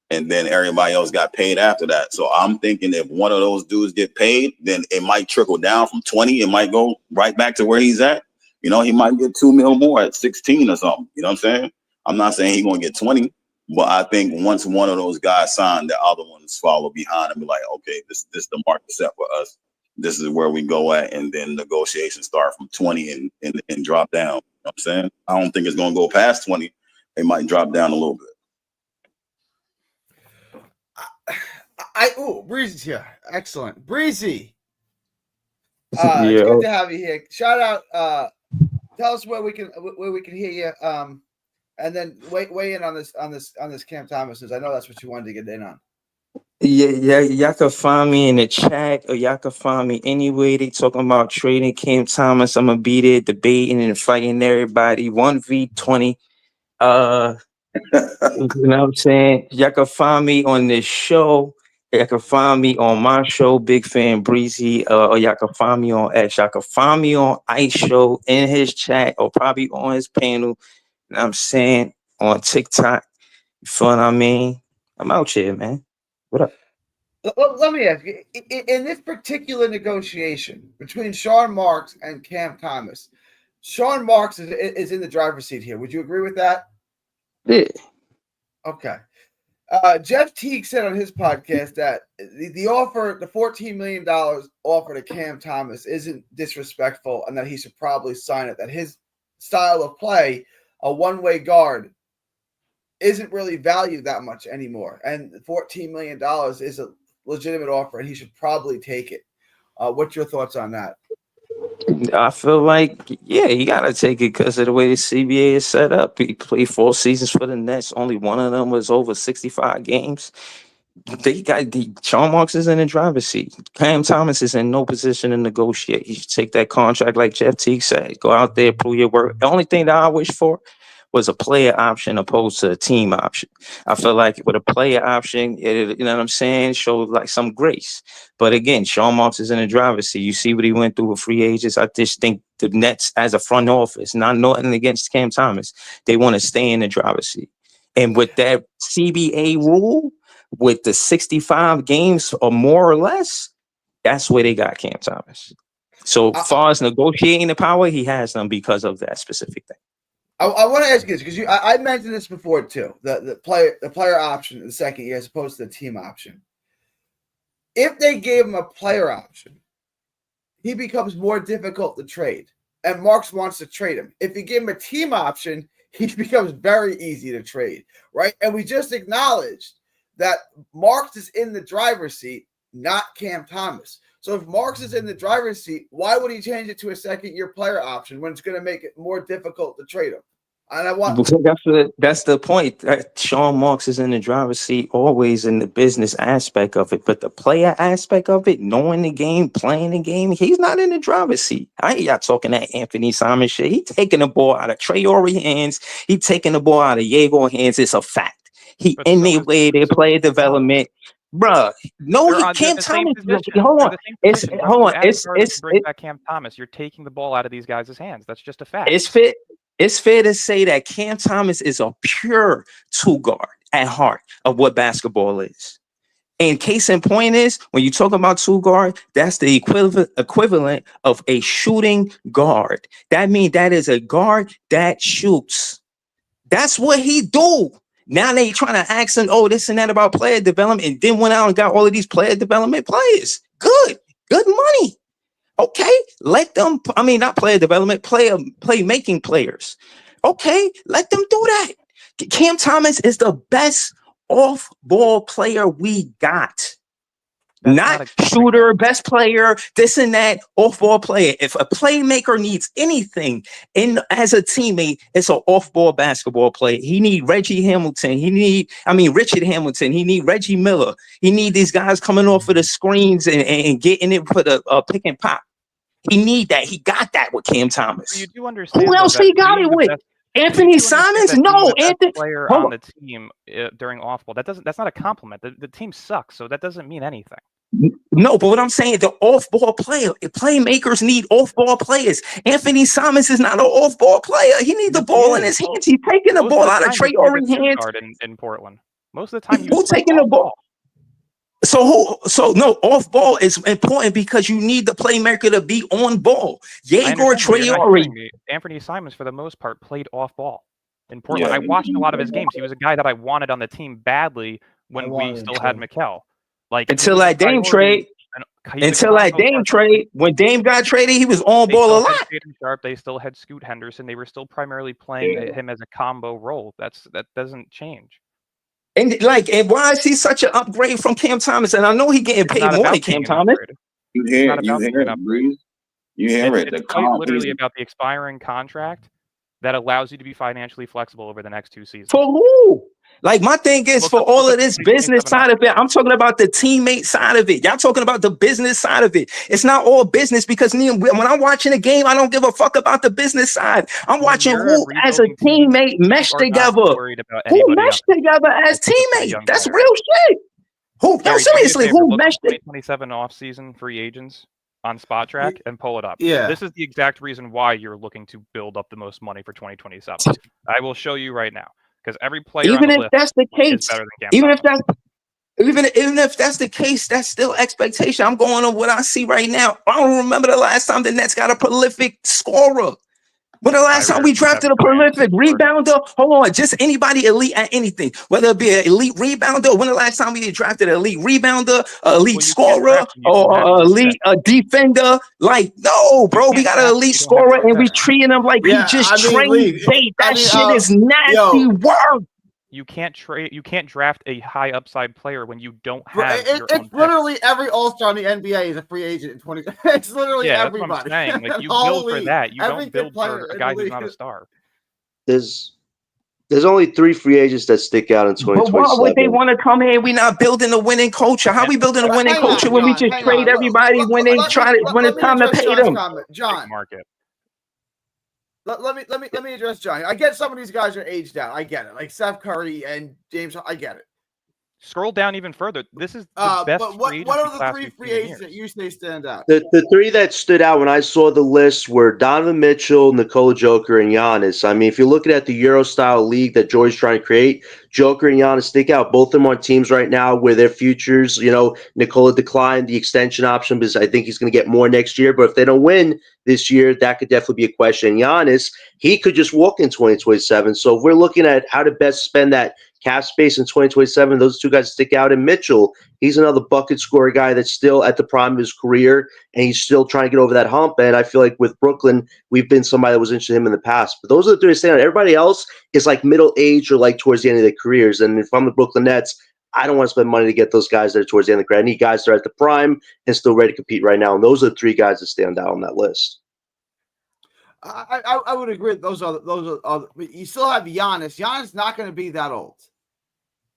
And then everybody else got paid after that. So I'm thinking if one of those dudes get paid, then it might trickle down from 20. It might go right back to where he's at. He might get $2 million more at 16 or something. You know what I'm saying? I'm not saying he's going to get 20, but I think once one of those guys sign, the other ones follow behind and be like, okay, this the market set for us. This is where we go at. And then negotiations start from 20 and drop down. You know what I'm saying? I don't think it's going to go past 20. It might drop down a little bit. Breezy's here. Excellent. Breezy. Yeah. It's good to have you here. Shout out. Tell us where we can hear you. And then weigh in on this Cam Thomas news. I know that's what you wanted to get in on. Yeah, y'all can find me in the chat or y'all can find me anyway. They talking about trading Cam Thomas. I'm gonna be there debating and fighting everybody. 1v20. You know what I'm saying? Y'all can find me on this show. Y'all can find me on my show, Big Fan Breezy, or y'all can find me on X. Y'all can find me on Ice Show in his chat or probably on his panel. You know what I'm saying? On TikTok. You feel what I mean? I'm out here, man. What up? Let me ask you, in this particular negotiation between Sean Marks and Cam Thomas, Sean Marks is in the driver's seat here. Would you agree with that? Yeah. Okay. Jeff Teague said on his podcast that the offer, the $14 million offer to Cam Thomas isn't disrespectful and that he should probably sign it, that his style of play, a one-way guard, isn't really valued that much anymore. And $14 million is a legitimate offer and he should probably take it. What's your thoughts on that? I feel like, yeah, you got to take it because of the way the CBA is set up. He played 4 seasons for the Nets. Only one of them was over 65 games. Sean Marks is in the driver's seat. Cam Thomas is in no position to negotiate. He should take that contract like Jeff Teague said. Go out there, prove your work. The only thing that I wish for was a player option opposed to a team option. I feel like with a player option, you know what I'm saying, show like some grace. But again, Sean Marks is in the driver's seat. You see what he went through with free agents. I just think the Nets as a front office, not nothing against Cam Thomas, they want to stay in the driver's seat. And with that CBA rule, with the 65 games or more or less, that's where they got Cam Thomas. So as far as negotiating the power, he has them because of that specific thing. I want to ask you this because I mentioned this before too. The player option in the second year as opposed to the team option. If they gave him a player option, he becomes more difficult to trade. And Marks wants to trade him. If you give him a team option, he becomes very easy to trade, right? And we just acknowledged that Marks is in the driver's seat, not Cam Thomas. So if Marks is in the driver's seat, why would he change it to a second-year player option when it's going to make it more difficult to trade him? And I want That's the point. That Sean Marks is in the driver's seat always in the business aspect of it, but the player aspect of it, knowing the game, playing the game, he's not in the driver's seat. I hear y'all talking that Anthony Simon shit. He taking the ball out of Traore hands. He taking the ball out of Diego hands. It's a fact. He But in so the is- way they so play is Cam development. Bruh, no, They're he on can't. the same Thomas. position. Hold They're on. the same It's position. Why hold would on. you add It's starters to bring back Cam Thomas? You're taking the ball out of these guys' hands. That's just a fact. it's fair. It's fair to say that Cam Thomas is a pure two guard at heart of what basketball is. And case in point is when you talk about two guard, that's the equivalent of a shooting guard. That means that is a guard that shoots. That's what he do. Now they trying to ask him, oh, this and that about player development, and then went out and got all of these player development players. Good money. Okay, let them. I mean, not player development, play making players. Okay, let them do that. Cam Thomas is the best off-ball player we got. That's Not a shooter, best player, this and that, off-ball player. If a playmaker needs anything as a teammate, it's an off-ball basketball player. He need Reggie Hamilton. Richard Hamilton. He need Reggie Miller. He need these guys coming off of the screens and getting it for the pick and pop. He need that. He got that with Cam Thomas. So you do understand Who else that he got being it the with? best- Anthony you do understand Simons? that being No, the best Anthony. player Hold on on. the team during off ball. That's not a compliment. The team sucks, so that doesn't mean anything. No, but what I'm saying, the off-ball player, playmakers need off-ball players. Anthony Simons is not an off-ball player. He needs the ball in his hands. He's taking the Most ball of the out of time, he Traore plays a two hands. guard in Portland. Most of the time, he Who's was playing taking the off ball? So no, off-ball is important because you need the playmaker to be on ball. I Diego understand, but you're not Traore. hearing me. Anthony Simons, for the most part, played off ball in Portland. I watched a lot of his games. He was a guy that I wanted on the team badly when we still had Mikal. Like Until that Dame trade. Until that Dame trade, when Dame got traded, he was on ball a lot. Sharp, they still had Scoot Henderson. They were still primarily playing him as a combo role. That doesn't change. And why is he such an upgrade from Cam Thomas? And I know he getting paid more than Cam Thomas. You hear it, Breeze. You hear it. It's quite literally about the expiring contract that allows you to be financially flexible over the next 2 seasons. For who? Like, my thing is, for all of this business side of it, I'm talking about the teammate side of it. Y'all talking about the business side of it. It's not all business because when I'm watching a game, I don't give a fuck about the business side. I'm watching who, as a teammate, mesh together. Who mesh together as teammates? That's real shit. Who? No, seriously, who meshed it? 2027 off-season free agents on Spot Track and pull it up. Yeah. This is the exact reason why you're looking to build up the most money for 2027. I will show you right now. Because every player even on the if that's the case, is better than Cam even Thomas. even if that's the case, that's still expectation. I'm going on what I see right now. I don't remember the last time the Nets got a prolific scorer. When the last time we drafted a prolific rebounder, hold on, just anybody elite at anything, whether it be an elite rebounder. When the last time we drafted an elite rebounder, elite scorer, or elite defender? Like, no, bro, we got an elite scorer and we treating him like he just trained bait. That shit is nasty work. You can't draft a high upside player when you don't have. It's literally every All-Star in the NBA is a free agent in 20. It's literally everybody. That's what I'm saying. Like, you build for that. You don't build for a guy who's not a star. There's only 3 free agents that stick out in 2027. But why would they want to come here? We're not building a winning culture. How we building a winning culture when we just trade everybody when it's time to pay them? John, market. Let me address John. I get some of these guys are aged out. I get it. Like Steph Curry and James. I get it. Scroll down even further. This is the best. But what are the 3 free agents that you say stand out? The 3 that stood out when I saw the list were Donovan Mitchell, Nikola Joker, and Giannis. I mean, if you're looking at the Euro-style league that Joy's trying to create, Joker and Giannis stick out. Both of them on teams right now where their futures, Nikola declined the extension option because I think he's going to get more next year. But if they don't win this year, that could definitely be a question. Giannis, he could just walk in 2027. So if we're looking at how to best spend that cap space in 2027, those 2 guys stick out. And Mitchell, he's another bucket scorer guy that's still at the prime of his career, and he's still trying to get over that hump. And I feel like with Brooklyn, we've been somebody that was interested in him in the past. But those are the 3 that stand out. Everybody else is like middle age or like towards the end of their careers. And if I'm the Brooklyn Nets, I don't want to spend money to get those guys that are towards the end of the career. I need guys that are at the prime and still ready to compete right now. And those are the 3 guys that stand out on that list. I would agree. Those are but you still have Giannis. Giannis not going to be that old,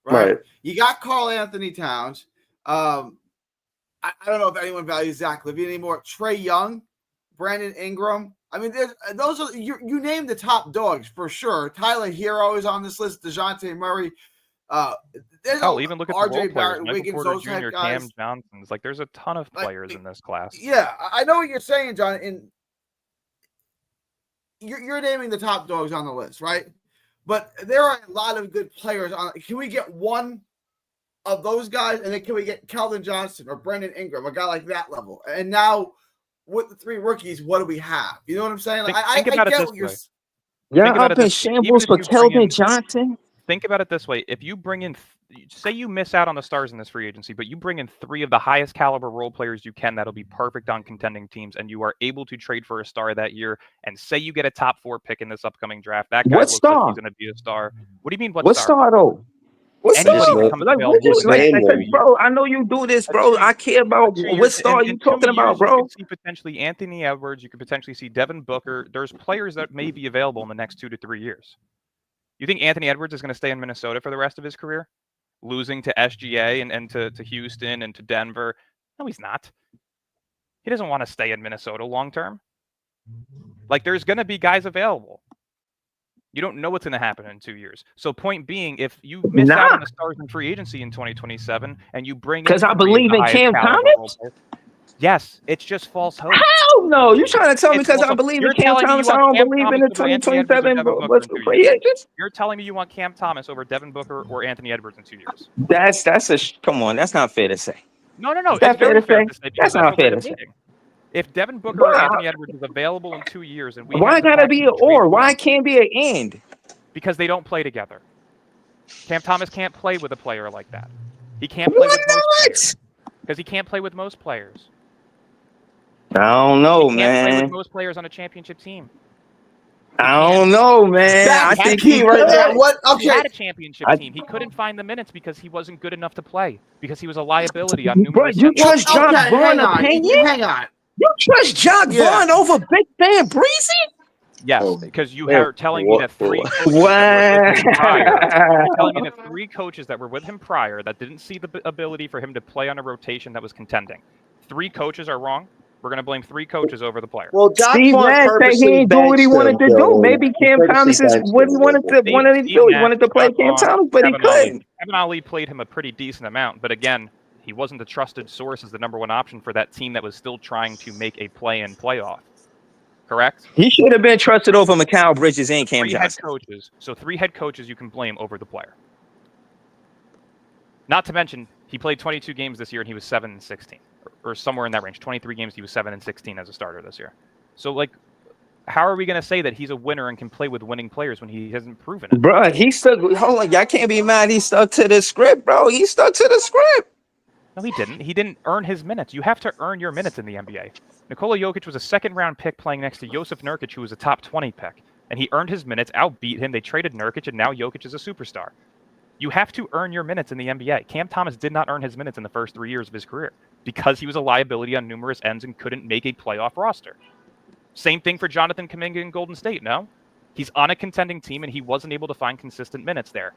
right? You got Karl Anthony Towns. I don't know if anyone values Zach LaVine anymore. Trae Young, Brandon Ingram. I mean, those are you name the top dogs for sure. Tyler Hero is on this list. DeJounte Murray. Even look at the role players. Barrett, Michael Wiggins, Porter those type Jr., guys. Cam Johnson's. Like, there's a ton of players in this class. Yeah, I know what you're saying, John. And you're naming the top dogs on the list, right? But there are a lot of good players on. Can we get one of those guys, and then can we get Keldon Johnson or Brandon Ingram, a guy like that level? And now with the 3 rookies, what do we have? You know what I'm saying? Think I about get it what this you're. way. Yeah, up in shambles for Keldon Johnson. Think about it this way. If you bring in, say you miss out on the stars in this free agency, but you bring in 3 of the highest caliber role players you can, that'll be perfect on contending teams, and you are able to trade for a star that year, and say you get a top 4 pick in this upcoming draft, that guy looks like he's going to be a star. What do you mean, what star though? What Anybody star? becomes Like, available. bro, I know you do this, bro. I care about what star you talking about, bro. You could see potentially Anthony Edwards. You could potentially see Devin Booker. There's players that may be available in the next 2 to 3 years. You think Anthony Edwards is going to stay in Minnesota for the rest of his career, losing to SGA and to Houston and to Denver? No, he's not. He doesn't want to stay in Minnesota long term. Like, there's going to be guys available. You don't know what's going to happen in 2 years. So point being, if you miss out on the stars in free agency in 2027 and you bring in, because I believe in Cam Thomas. Yes, it's just false hope. Hell no! You trying to tell me because I believe in Cam Thomas, I don't believe in the 2027 free agents? You're telling me you want Cam Thomas over Devin Booker or Anthony Edwards in 2 years? Come on, that's not fair to say. No. That's fair to say. That's not fair to say. If Devin Booker or Anthony Edwards is available in 2 years, and why gotta be an or? Why can't be an and? Because they don't play together. Cam Thomas can't play with a player like that. He can't play with most players. Because he can't play with most players. I don't know, he can't play with most players on a championship team. I don't know, man. I think he right there. What? Okay. He had a championship team. He couldn't find the minutes because he wasn't good enough to play. Because he was a liability on numerous. You trust Jock Vaughn opinion? Hang on. You trust Jock Vaughn over Big Fan Breezy? Yes, because you are telling me that 3 coaches that were with him prior that didn't see the ability for him to play on a rotation that was contending. 3 coaches are wrong. We're going to blame 3 coaches over the player. Well, Steve Nash said he didn't do what he wanted to do. Maybe Cam Thomas is what he wanted to do. He wanted to play Cam Thomas, but he couldn't. Kevin Ali played him a pretty decent amount, but again, he wasn't the trusted source as the number 1 option for that team that was still trying to make a play-in playoff. Correct? He should have been trusted over Mikal Bridges and Cam Johnson. 3 head coaches. So 3 head coaches you can blame over the player. Not to mention, he played 22 games this year and he was 7-16. Or somewhere in that range. 23 games, he was 7-16 as a starter this year. So, like, how are we going to say that he's a winner and can play with winning players when he hasn't proven it? Bro, he stuck. Hold on, y'all can't be mad. He stuck to the script, bro. He stuck to the script. No, he didn't. He didn't earn his minutes. You have to earn your minutes in the NBA. Nikola Jokic was a 2nd-round pick playing next to Jusuf Nurkic, who was a top 20 pick. And he earned his minutes, outbeat him. They traded Nurkic, and now Jokic is a superstar. You have to earn your minutes in the NBA. Cam Thomas did not earn his minutes in the first 3 years of his career because he was a liability on numerous ends and couldn't make a playoff roster. Same thing for Jonathan Kuminga in Golden State, no? He's on a contending team, and he wasn't able to find consistent minutes there.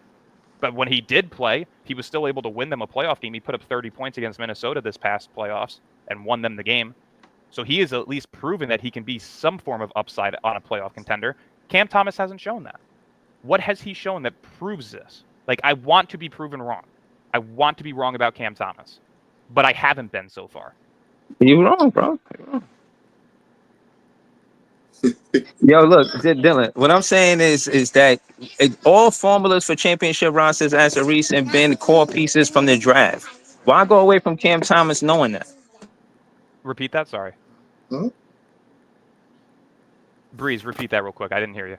But when he did play, he was still able to win them a playoff game. He put up 30 points against Minnesota this past playoffs and won them the game. So he is at least proven that he can be some form of upside on a playoff contender. Cam Thomas hasn't shown that. What has he shown that proves this? Like, I want to be proven wrong. I want to be wrong about Cam Thomas. But I haven't been so far. You're wrong, bro. You're wrong. Yo, look, Dylan, what I'm saying is that all formulas for championship rosters as of recent been core pieces from the draft. Why go away from Cam Thomas knowing that? Repeat that, sorry. Hmm? Breeze, repeat that real quick. I didn't hear you.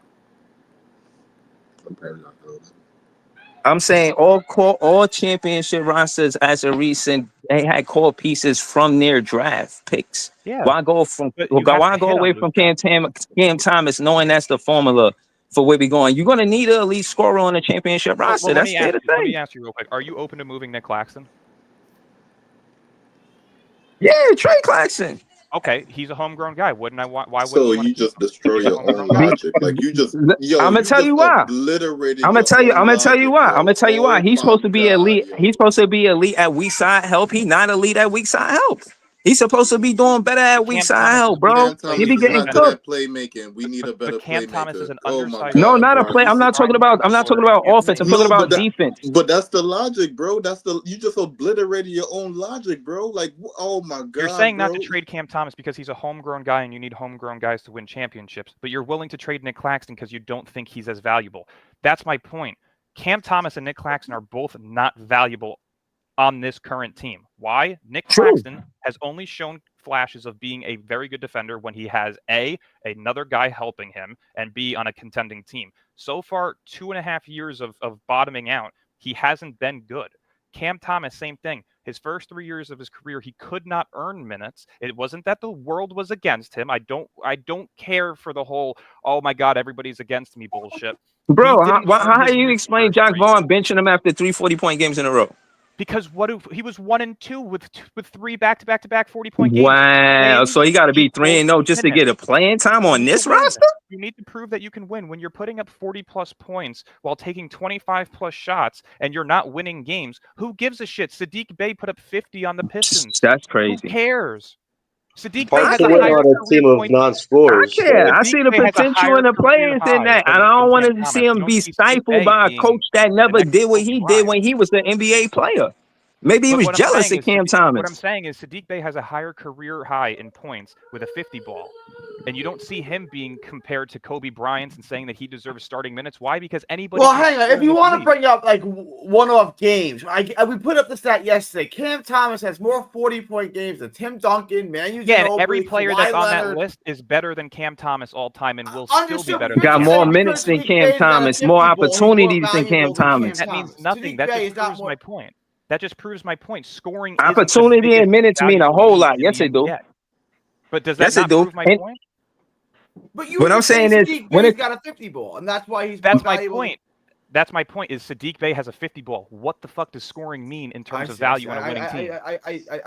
I'm saying all championship rosters as of recent, they had core pieces from their draft picks. Yeah. Why go away from Cam Thomas knowing that's the formula for where we're going? You're gonna need an elite scorer on a championship roster. Let me ask you real quick. Are you open to moving Nick Claxton? Yeah, Trey Claxton. Okay, he's a homegrown guy. Why wouldn't So you want you to keep just him? destroy He's a your homegrown own guy. logic. Like you just, I'm gonna tell you why. obliterated I'm your gonna tell you. own I'm gonna tell you logic, why. I'm yo. gonna tell you why. Oh He's my supposed to be God, elite. yo. He's supposed to be elite at weak side help. He's not elite at weak side help. He's supposed to be doing better at weak Cam side Thomas help, is bro. Cam He Thomas be is getting not good cooked. at playmaking. We need a better But Cam Thomas is playmaker. an Oh my undersized. No, God, not a bro. play. I'm not talking about. I'm not talking about offense. I'm talking No, about defense. but that's the logic, bro. You just obliterated your own logic, bro. Like, oh my You're God, saying bro. not to trade Cam Thomas because he's a homegrown guy and you need homegrown guys to win championships, but you're willing to trade Nick Claxton because you don't think he's as valuable. That's my point. Cam Thomas and Nick Claxton are both not valuable on this current team. Why? Nick Claxton has only shown flashes of being a very good defender when he has another guy helping him, and B, on a contending team. So far, 2.5 years of bottoming out, he hasn't been good. Cam Thomas, same thing. His first 3 years of his career, he could not earn minutes. It wasn't that the world was against him. I don't care for the whole, oh my God, everybody's against me bullshit. Bro, He didn't earn how his do you minutes explain first Jack 3 years. Vaughn benching him after 3 40-point games in a row? Because what if he was 1-2 with 3 back-to-back 40-point games? Wow. So he got to be 3-0 just to minutes. get a playing time on this win. roster? You need to prove that you can win when you're putting up 40-plus points while taking 25-plus shots and you're not winning games. Who gives a shit? Sadiq Bey put up 50 on the Pistons. That's Who crazy. cares? Sadiq Hard Bey has to a win higher on a team career of point. I non-scorers. care. So. I Sadiq see the Bey has a potential higher in the career players in high that. than And I don't want Cam to see Thomas. You him don't be see Sadiq stifled Bey by a being coach that the never next did what Kobe he did Bryant. when he was the NBA player. Maybe he But was what I'm jealous saying of Cam is, what I'm Thomas. saying is Sadiq Bey has a higher career high in points with a 50 ball. And you don't see him being compared to Kobe Bryant and saying that he deserves starting minutes. Why? Because anybody. Well, can hang on. score If in you this want to league. bring up like one-off games, we put up the stat yesterday. Cam Thomas has more 40-point games than Tim Duncan, Manu Yeah, and Ginobili, every player Kawhi that's on Leonard. that list is better than Cam Thomas all time and will still be Understood. better You're than Got Cam just more saying Thomas. because minutes than Sadiq Cam Bey's got a Thomas, 50 more ball, he's more opportunities than Cam valuable than Thomas. That means Thomas. nothing. Sadiq That Bey just is not proves more. my point. That just proves my point. Scoring isn't the Opportunity biggest and minutes mean a valuable whole need lot. in Yes, the it do. NBA. But does that Yes, it not do. prove my And point? But you what were I'm just saying saying is, Sadiq when Bey's it got a 50 ball, and that's why he's more That's my valuable. point. That's my point. Is Sadiq Bey has a 50 ball? What the fuck does scoring mean in terms of value on a winning team? I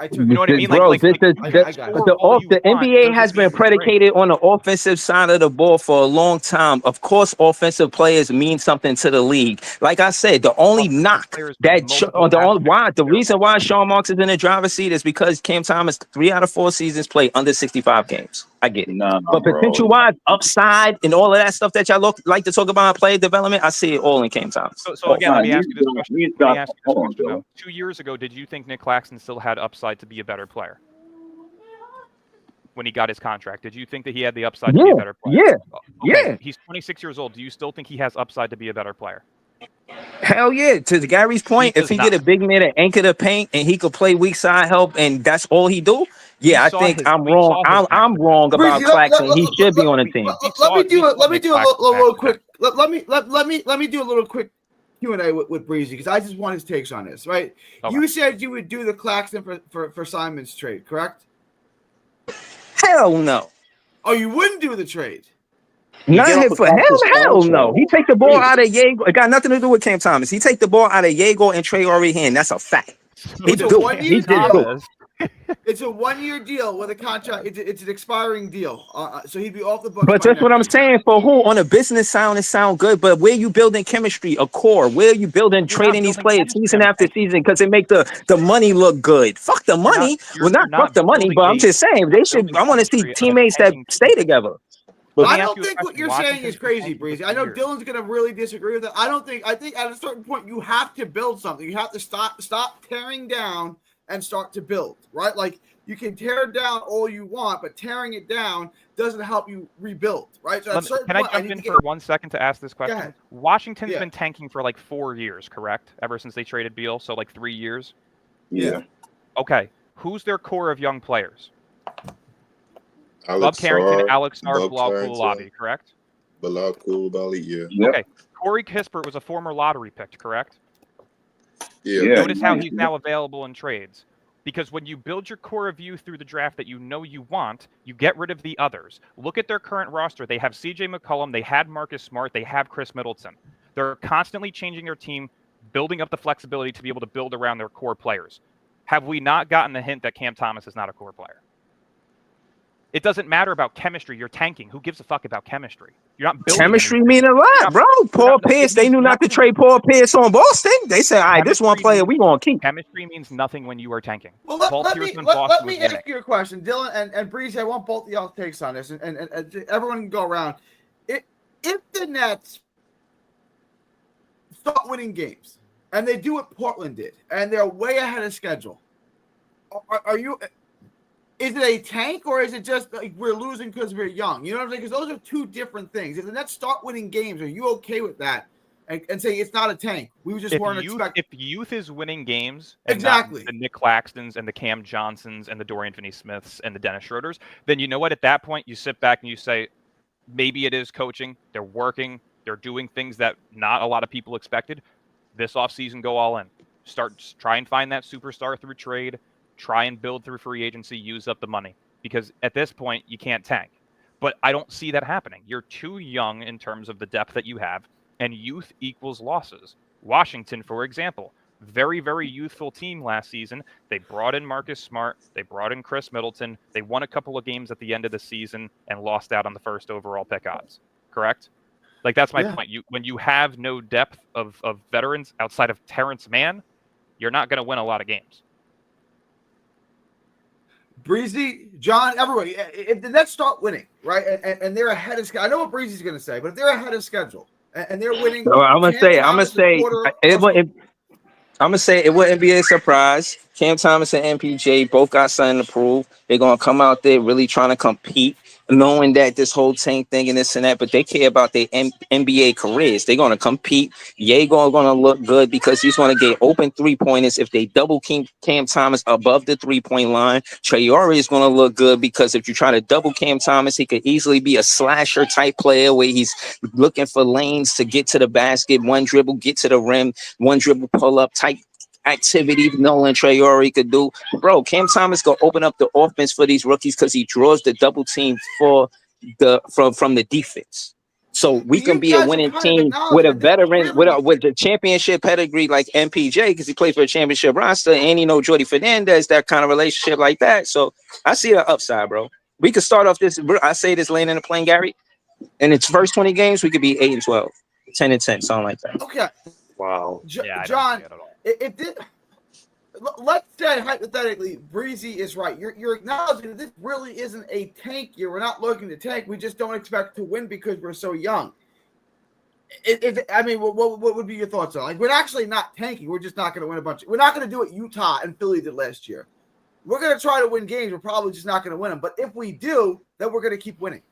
took You know what I mean? bro, Like the, you can I got it. score the, all you the want, NBA doesn't has been mean you're great. predicated on the offensive side of the ball for a long time. Of course, offensive players mean something to the league. Like I said, the only Offensive knock players with that multiple the aspects of reason their why game. Sean Marks is in the driver's seat is because Cam Thomas 3 out of 4 seasons played under 65 games. I get it. Nah, But bro. potential wise, upside, and all of that stuff that y'all like to talk about player development, I see it all in Cam Thomas. So again, let me ask you this question. Hold on, bro. Though. 2 years ago, did you think Nick Claxton still had upside to be a better player? When he got his contract, did you think that he had the upside to be a better player? Okay, he's 26 years old. Do you still think he has upside to be a better player? Hell yeah. To Gary's point, if he get a big man to anchor the paint and he could play weak side help and that's all he do, yeah, I think I'm wrong. I'm wrong about Claxton. He should be on a team. Let me do a little quick. Let me do a little quick Q&A with Breezy because I just want his takes on this. Right? Okay. You said you would do the Claxton for Simon's trade, correct? Hell no. Oh, you wouldn't do the trade? Not for him. Hell no. He take the ball out of Yago. It got nothing to do with Cam Thomas. He take the ball out of Yago and Trey Horry hand. That's a fact. He do. He did do. It's a 1-year deal with a contract. It's an expiring deal. So he'd be off the books. But that's what I'm saying. For who? On a business sound, it sound good. But where you building chemistry, a core? Where are you building, trading these players season after season because it make the money look good? Fuck the money. Not fuck the money, but I'm just saying they should. I want to see teammates that stay together. I don't think what you're saying is crazy, Breezy. I know Dylan's going to really disagree with it. I think at a certain point you have to build something. You have to stop tearing down and start to build, right? Like you can tear down all you want, but tearing it down doesn't help you rebuild, right? So Can I jump in for 1 second to ask this question? Washington's been tanking for like 4 years, correct? Ever since they traded Beal, so like 3 years? Yeah. Okay. Who's their core of young players? Alex Bob Carrington, Sarr, Alex Sarr, Bob Bilal Carrington. Coulibaly, correct? Bilal Coulibaly, yeah. Okay. Corey Kispert was a former lottery pick, correct? Yeah. Notice how he's now available in trades. Because when you build your core of youth through the draft that you know you want, you get rid of the others. Look at their current roster. They have CJ McCollum. They had Marcus Smart. They have Chris Middleton. They're constantly changing their team, building up the flexibility to be able to build around their core players. Have we not gotten the hint that Cam Thomas is not a core player? It doesn't matter about chemistry. You're tanking. Who gives a fuck about chemistry? You're not building Chemistry anything. mean a lot, bro. Paul Pierce, they knew not to trade Paul Pierce on Boston. They said, all right, this one player we going to keep. Chemistry means nothing when you are tanking. Well, Paul let Pierce me on Boston was ask winning. you a question, Dylan and Breezy. I want both of y'all takes on this, and everyone can go around. If the Nets start winning games, and they do what Portland did, and they're way ahead of schedule, are you? Is it a tank, or is it just like we're losing because we're young? You know what I'm saying? Because those are two different things. If the Nets start winning games, are you okay with that? And say it's not a tank. We just weren't expecting. If youth is winning games, and exactly, not the Nick Claxtons and the Cam Johnsons and the Dorian Finney-Smiths and the Dennis Schroeders, then you know what? At that point, you sit back and you say, maybe it is coaching. They're working. They're doing things that not a lot of people expected. This offseason, go all in. Try and find that superstar through trade. Try and build through free agency. Use up the money. Because at this point, you can't tank. But I don't see that happening. You're too young in terms of the depth that you have. And youth equals losses. Washington, for example, very, very youthful team last season. They brought in Marcus Smart. They brought in Chris Middleton. They won a couple of games at the end of the season and lost out on the first overall pick odds. Correct? Like, that's my point. When you have no depth of veterans outside of Terrence Mann, you're not going to win a lot of games. Breezy, John, everybody, if the Nets start winning, right, and they're ahead of schedule, I know what Breezy's going to say, but if they're ahead of schedule and they're winning, so I'm gonna say it wouldn't be a surprise. Cam Thomas and MPJ both got something to prove. They're gonna come out there really trying to compete, knowing that this whole tank thing and this and that, but they care about their NBA careers. They're gonna compete. Gonna look good because he's gonna get open 3-pointers. If they double Cam Thomas above the 3-point line, Traore is gonna look good because if you try to double Cam Thomas, he could easily be a slasher type player where he's looking for lanes to get to the basket, one dribble, get to the rim, one dribble, pull up type activity Nolan Traore could do. Bro, Cam Thomas gonna open up the offense for these rookies because he draws the double team for from the defense. So we can be a winning team with a veteran, with the championship pedigree like MPJ, because he played for a championship roster, and you know Jordy Fernandez, that kind of relationship like that. So I see the upside, bro. We could start off this. I say this lane in the plane, Gary. In its first 20 games, we could be 8-12, 10-10, something like that. Okay. Wow. John, let's say hypothetically, Breezy is right. You're acknowledging that this really isn't a tank year. We're not looking to tank. We just don't expect to win because we're so young. What would be your thoughts on? Like, we're actually not tanking. We're just not going to win a bunch. We're not going to do what Utah and Philly did last year. We're going to try to win games. We're probably just not going to win them. But if we do, then we're going to keep winning.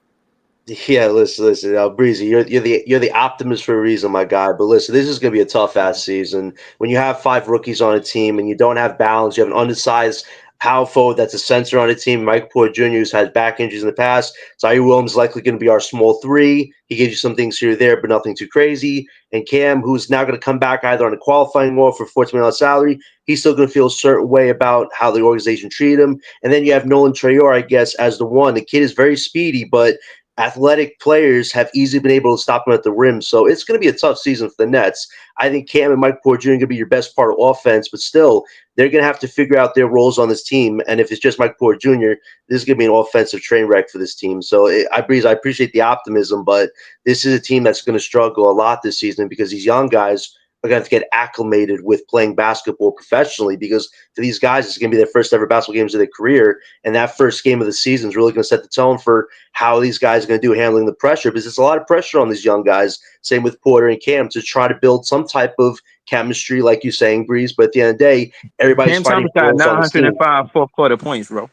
Yeah, listen, Breezy, you're the optimist for a reason, my guy. But listen, this is going to be a tough ass season. When you have 5 rookies on a team and you don't have balance, you have an undersized power forward that's a center on a team. Mike Porter Jr., who's had back injuries in the past. Zaire Williams is likely going to be our small 3. He gives you some things here or there, but nothing too crazy. And Cam, who's now going to come back either on a qualifying offer for $14 million salary, he's still going to feel a certain way about how the organization treated him. And then you have Nolan Traore, I guess, as the one. The kid is very speedy, but athletic players have easily been able to stop him at the rim. So it's going to be a tough season for the Nets. I think Cam and Mike Porter Jr. are going to be your best part of offense, but still, they're going to have to figure out their roles on this team. And if it's just Mike Porter Jr., this is going to be an offensive train wreck for this team. So I appreciate the optimism, but this is a team that's going to struggle a lot this season because these young guys are going to have to get acclimated with playing basketball professionally, because for these guys, it's going to be their first ever basketball games of their career. And that first game of the season is really going to set the tone for how these guys are going to do handling the pressure, because there's a lot of pressure on these young guys, same with Porter and Cam, to try to build some type of chemistry, like you're saying, Breeze. But at the end of the day, everybody's fighting for 905 fourth-quarter points, bro.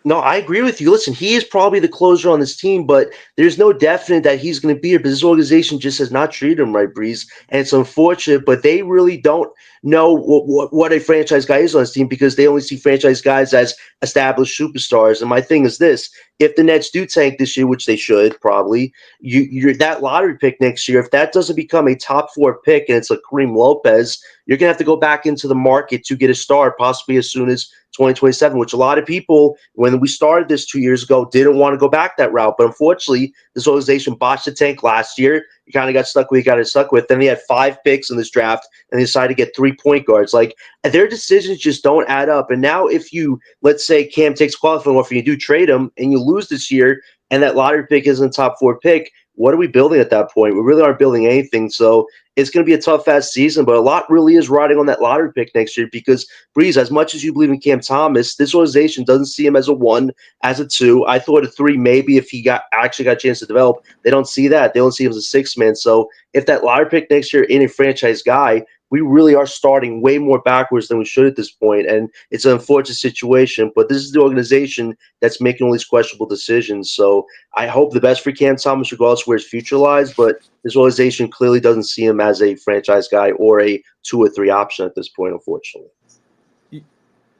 No, I agree with you. Listen, he is probably the closer on this team, but there's no definite that he's going to be here. But this organization just has not treated him right, Breeze. And it's unfortunate, but they really don't know what a franchise guy is on this team, because they only see franchise guys as established superstars. And my thing is this: if the Nets do tank this year, which they should probably, you're that lottery pick next year, if that doesn't become a top 4 pick and it's like Kareem Lopez, you're going to have to go back into the market to get a star possibly as soon as 2027, which a lot of people, when we started this 2 years ago, didn't want to go back that route. But unfortunately, this organization botched the tank last year. you kind of got stuck with what you got stuck with. Then they had 5 picks in this draft, and they decided to get 3 point guards. Like, their decisions just don't add up. And now if you, let's say Cam takes qualifying offer, you do trade him, and you lose this year, and that lottery pick isn't top 4 pick, what are we building at that point? We really aren't building anything. So it's going to be a tough-ass season, but a lot really is riding on that lottery pick next year because, Breeze, as much as you believe in Cam Thomas, this organization doesn't see him as a 1, as a 2. I thought a 3 maybe if he actually got a chance to develop. They don't see that. They don't see him as a 6-man. So if that lottery pick next year ain't a franchise guy, we really are starting way more backwards than we should at this point, and it's an unfortunate situation. But this is the organization that's making all these questionable decisions. So I hope the best for Cam Thomas, regardless of where his future lies. But this organization clearly doesn't see him as a franchise guy or a 2 or 3 option at this point, unfortunately.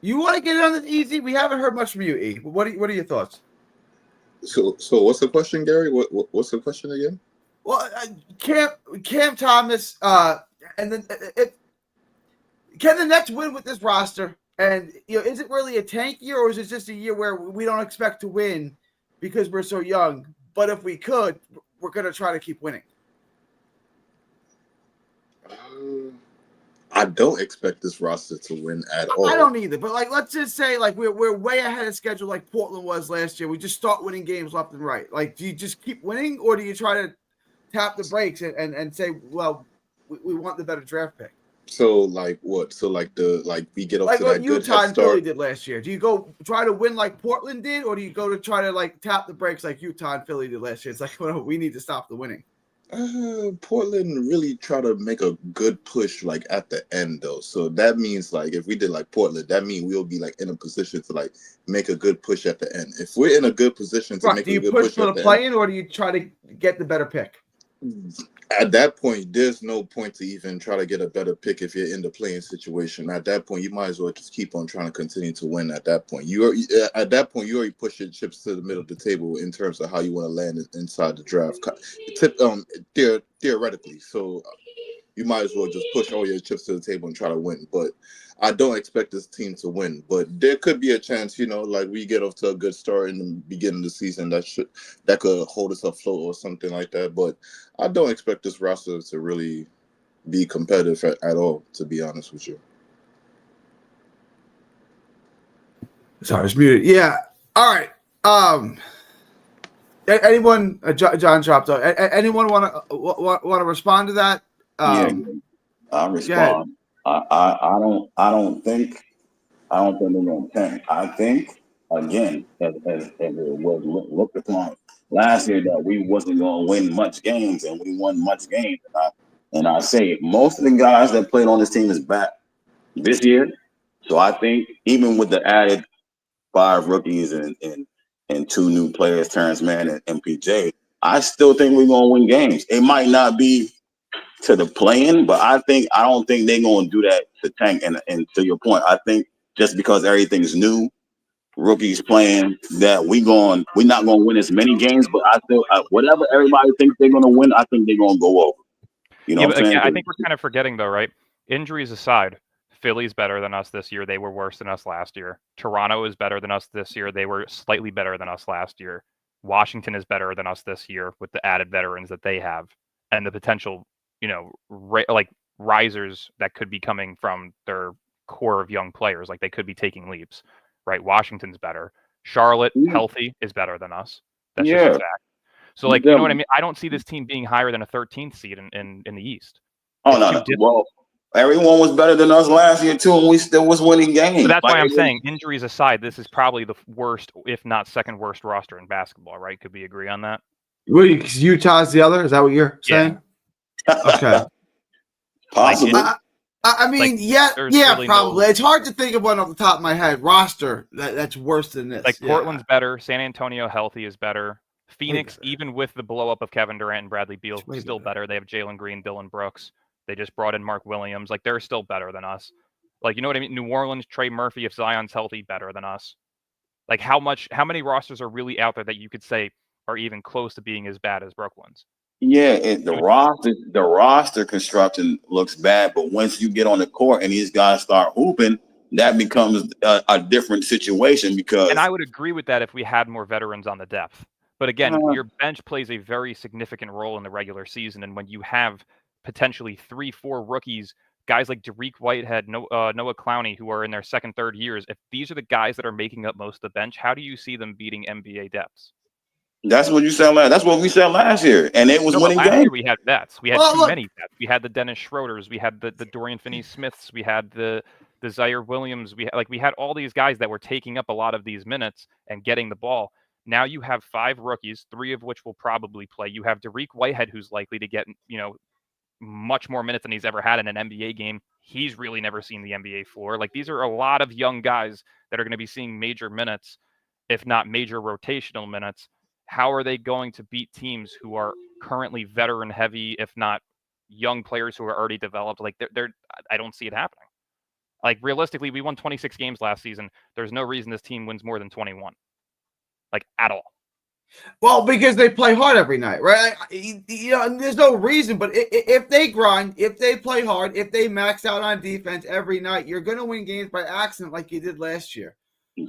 You want to get it on this easy? We haven't heard much from you, E. What are your thoughts? So what's the question, Gary? What's the question again? Well, Cam Thomas, and then can the Nets win with this roster? And is it really a tank year, or is it just a year where we don't expect to win because we're so young? But if we could, we're going to try to keep winning. I don't expect this roster to win at all. I don't either. But let's just say we're way ahead of schedule, like Portland was last year. We just start winning games left and right. Do you just keep winning, or do you try to tap the brakes and say, well, we want the better draft pick? So what? So we get off to that good Utah head and Philly start. did last year. Do you go try to win like Portland did, or do you go to try to tap the brakes like Utah and Philly did last year? It's like, well, we need to stop the winning. Portland really try to make a good push at the end though. So that means if we did Portland, that means we'll be in a position to make a good push at the end. If we're in a good position to make a good push at the end. Do you push for the play-in, or do you try to get the better pick? At that point, there's no point to even try to get a better pick if you're in the playing situation. At that point, you might as well just keep on trying to continue to win. At that point, you already push your chips to the middle of the table in terms of how you want to land inside the draft. Theoretically, so you might as well just push all your chips to the table and try to win. But I don't expect this team to win. But there could be a chance, we get off to a good start in the beginning of the season that could hold us afloat or something like that. But I don't expect this roster to really be competitive at all, to be honest with you. Sorry, it's muted. Yeah. All right. Anyone? John dropped off. Anyone want to respond to that? Yeah, I'll respond. I don't think they're going to tank. I think again, as it was looked upon last year, that we wasn't going to win much games, and we won much games. And I say most of the guys that played on this team is back this year. So I think even with the added 5 rookies and 2 new players, Terrence Mann and PJ, I still think we're going to win games. It might not be to the play-in, but I don't think they're going to do that to tank. And to your point, I think just because everything's new, rookies playing, that we're not going to win as many games. But I feel whatever everybody thinks they're going to win, I think they're going to go over. You know what I'm saying? I think we're kind of forgetting though, right? Injuries aside, Philly's better than us this year. They were worse than us last year. Toronto is better than us this year. They were slightly better than us last year. Washington is better than us this year with the added veterans that they have and the potential, risers that could be coming from their core of young players. They could be taking leaps, right? Washington's better. Charlotte, healthy, is better than us. That's just a fact. So, you know what I mean? I don't see this team being higher than a 13th seed in the East. Oh, no. Well, everyone was better than us last year, too, and we still was winning games. So that's why I'm saying, injuries aside, this is probably the worst, if not second worst roster in basketball, right? Could we agree on that? Utah's the other? Is that what you're saying? Yeah. Okay. Possibly. I mean, really probably. It's hard to think of one off the top of my head. Roster that's worse than this. Portland's better. San Antonio healthy is better. Phoenix, even with the blow up of Kevin Durant and Bradley Beal, still better. They have Jalen Green, Dylan Brooks. They just brought in Mark Williams. They're still better than us. You know what I mean? New Orleans, Trey Murphy, if Zion's healthy, better than us. How many rosters are really out there that you could say are even close to being as bad as Brooklyn's? Yeah, the roster construction looks bad, but once you get on the court and these guys start hooping, that becomes a different situation because. And I would agree with that if we had more veterans on the depth. But again, your bench plays a very significant role in the regular season, and when you have potentially 3-4 rookies, guys like Dariq Whitehead, Noah Clowney, who are in their second, third years, if these are the guys that are making up most of the bench, how do you see them beating NBA depths? That's what you said last. That's what we said last year, and it was No, winning last games. year we had vets. We had too many vets. We had the Dennis Schroeders. We had the Dorian Finney-Smiths. We had the Zaire Williams. We had all these guys that were taking up a lot of these minutes and getting the ball. Now you have 5 rookies, 3 of which will probably play. You have Dariq Whitehead, who's likely to get much more minutes than he's ever had in an NBA game. He's really never seen the NBA floor. Like, these are a lot of young guys that are going to be seeing major minutes, if not major rotational minutes. How are they going to beat teams who are currently veteran heavy, if not young players who are already developed? Like, I don't see it happening. Like, realistically, we won 26 games last season. There's no reason this team wins more than 21. Like, at all. Well, because they play hard every night, right? There's no reason, but if they grind, if they play hard, if they max out on defense every night, you're going to win games by accident like you did last year.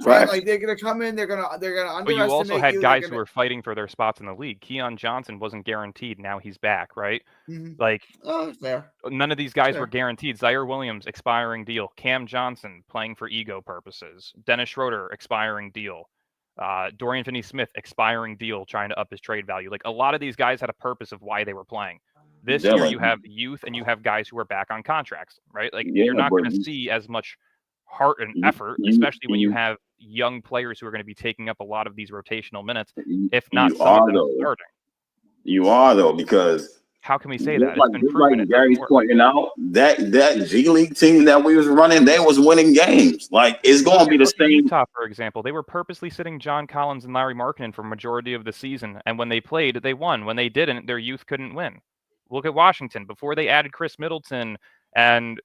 Right? Like, they're going to come in, they're going to underestimate But you also had you. guys who were fighting for their spots in the league. Keon Johnson wasn't guaranteed. Now he's back, right? Mm-hmm. Like, fair. None of these guys were guaranteed. Zaire Williams, expiring deal. Cam Johnson, playing for ego purposes. Dennis Schroeder, expiring deal. Dorian Finney-Smith, expiring deal, trying to up his trade value. Like, a lot of these guys had a purpose of why they were playing. This year, you have youth and you have guys who are back on contracts, right? Like, you're not going to see as much heart and effort, especially when you have young players who are going to be taking up a lot of these rotational minutes, if not some of them starting. You are, though, because how can we say that? It's been proven. Like Gary's pointing out, that G League team that we was running, they was winning games. Like, it's going to be the same. Utah, for example, they were purposely sitting John Collins and Larry Markkinen for majority of the season, and when they played, they won. When they didn't, their youth couldn't win. Look at Washington. Before they added Chris Middleton and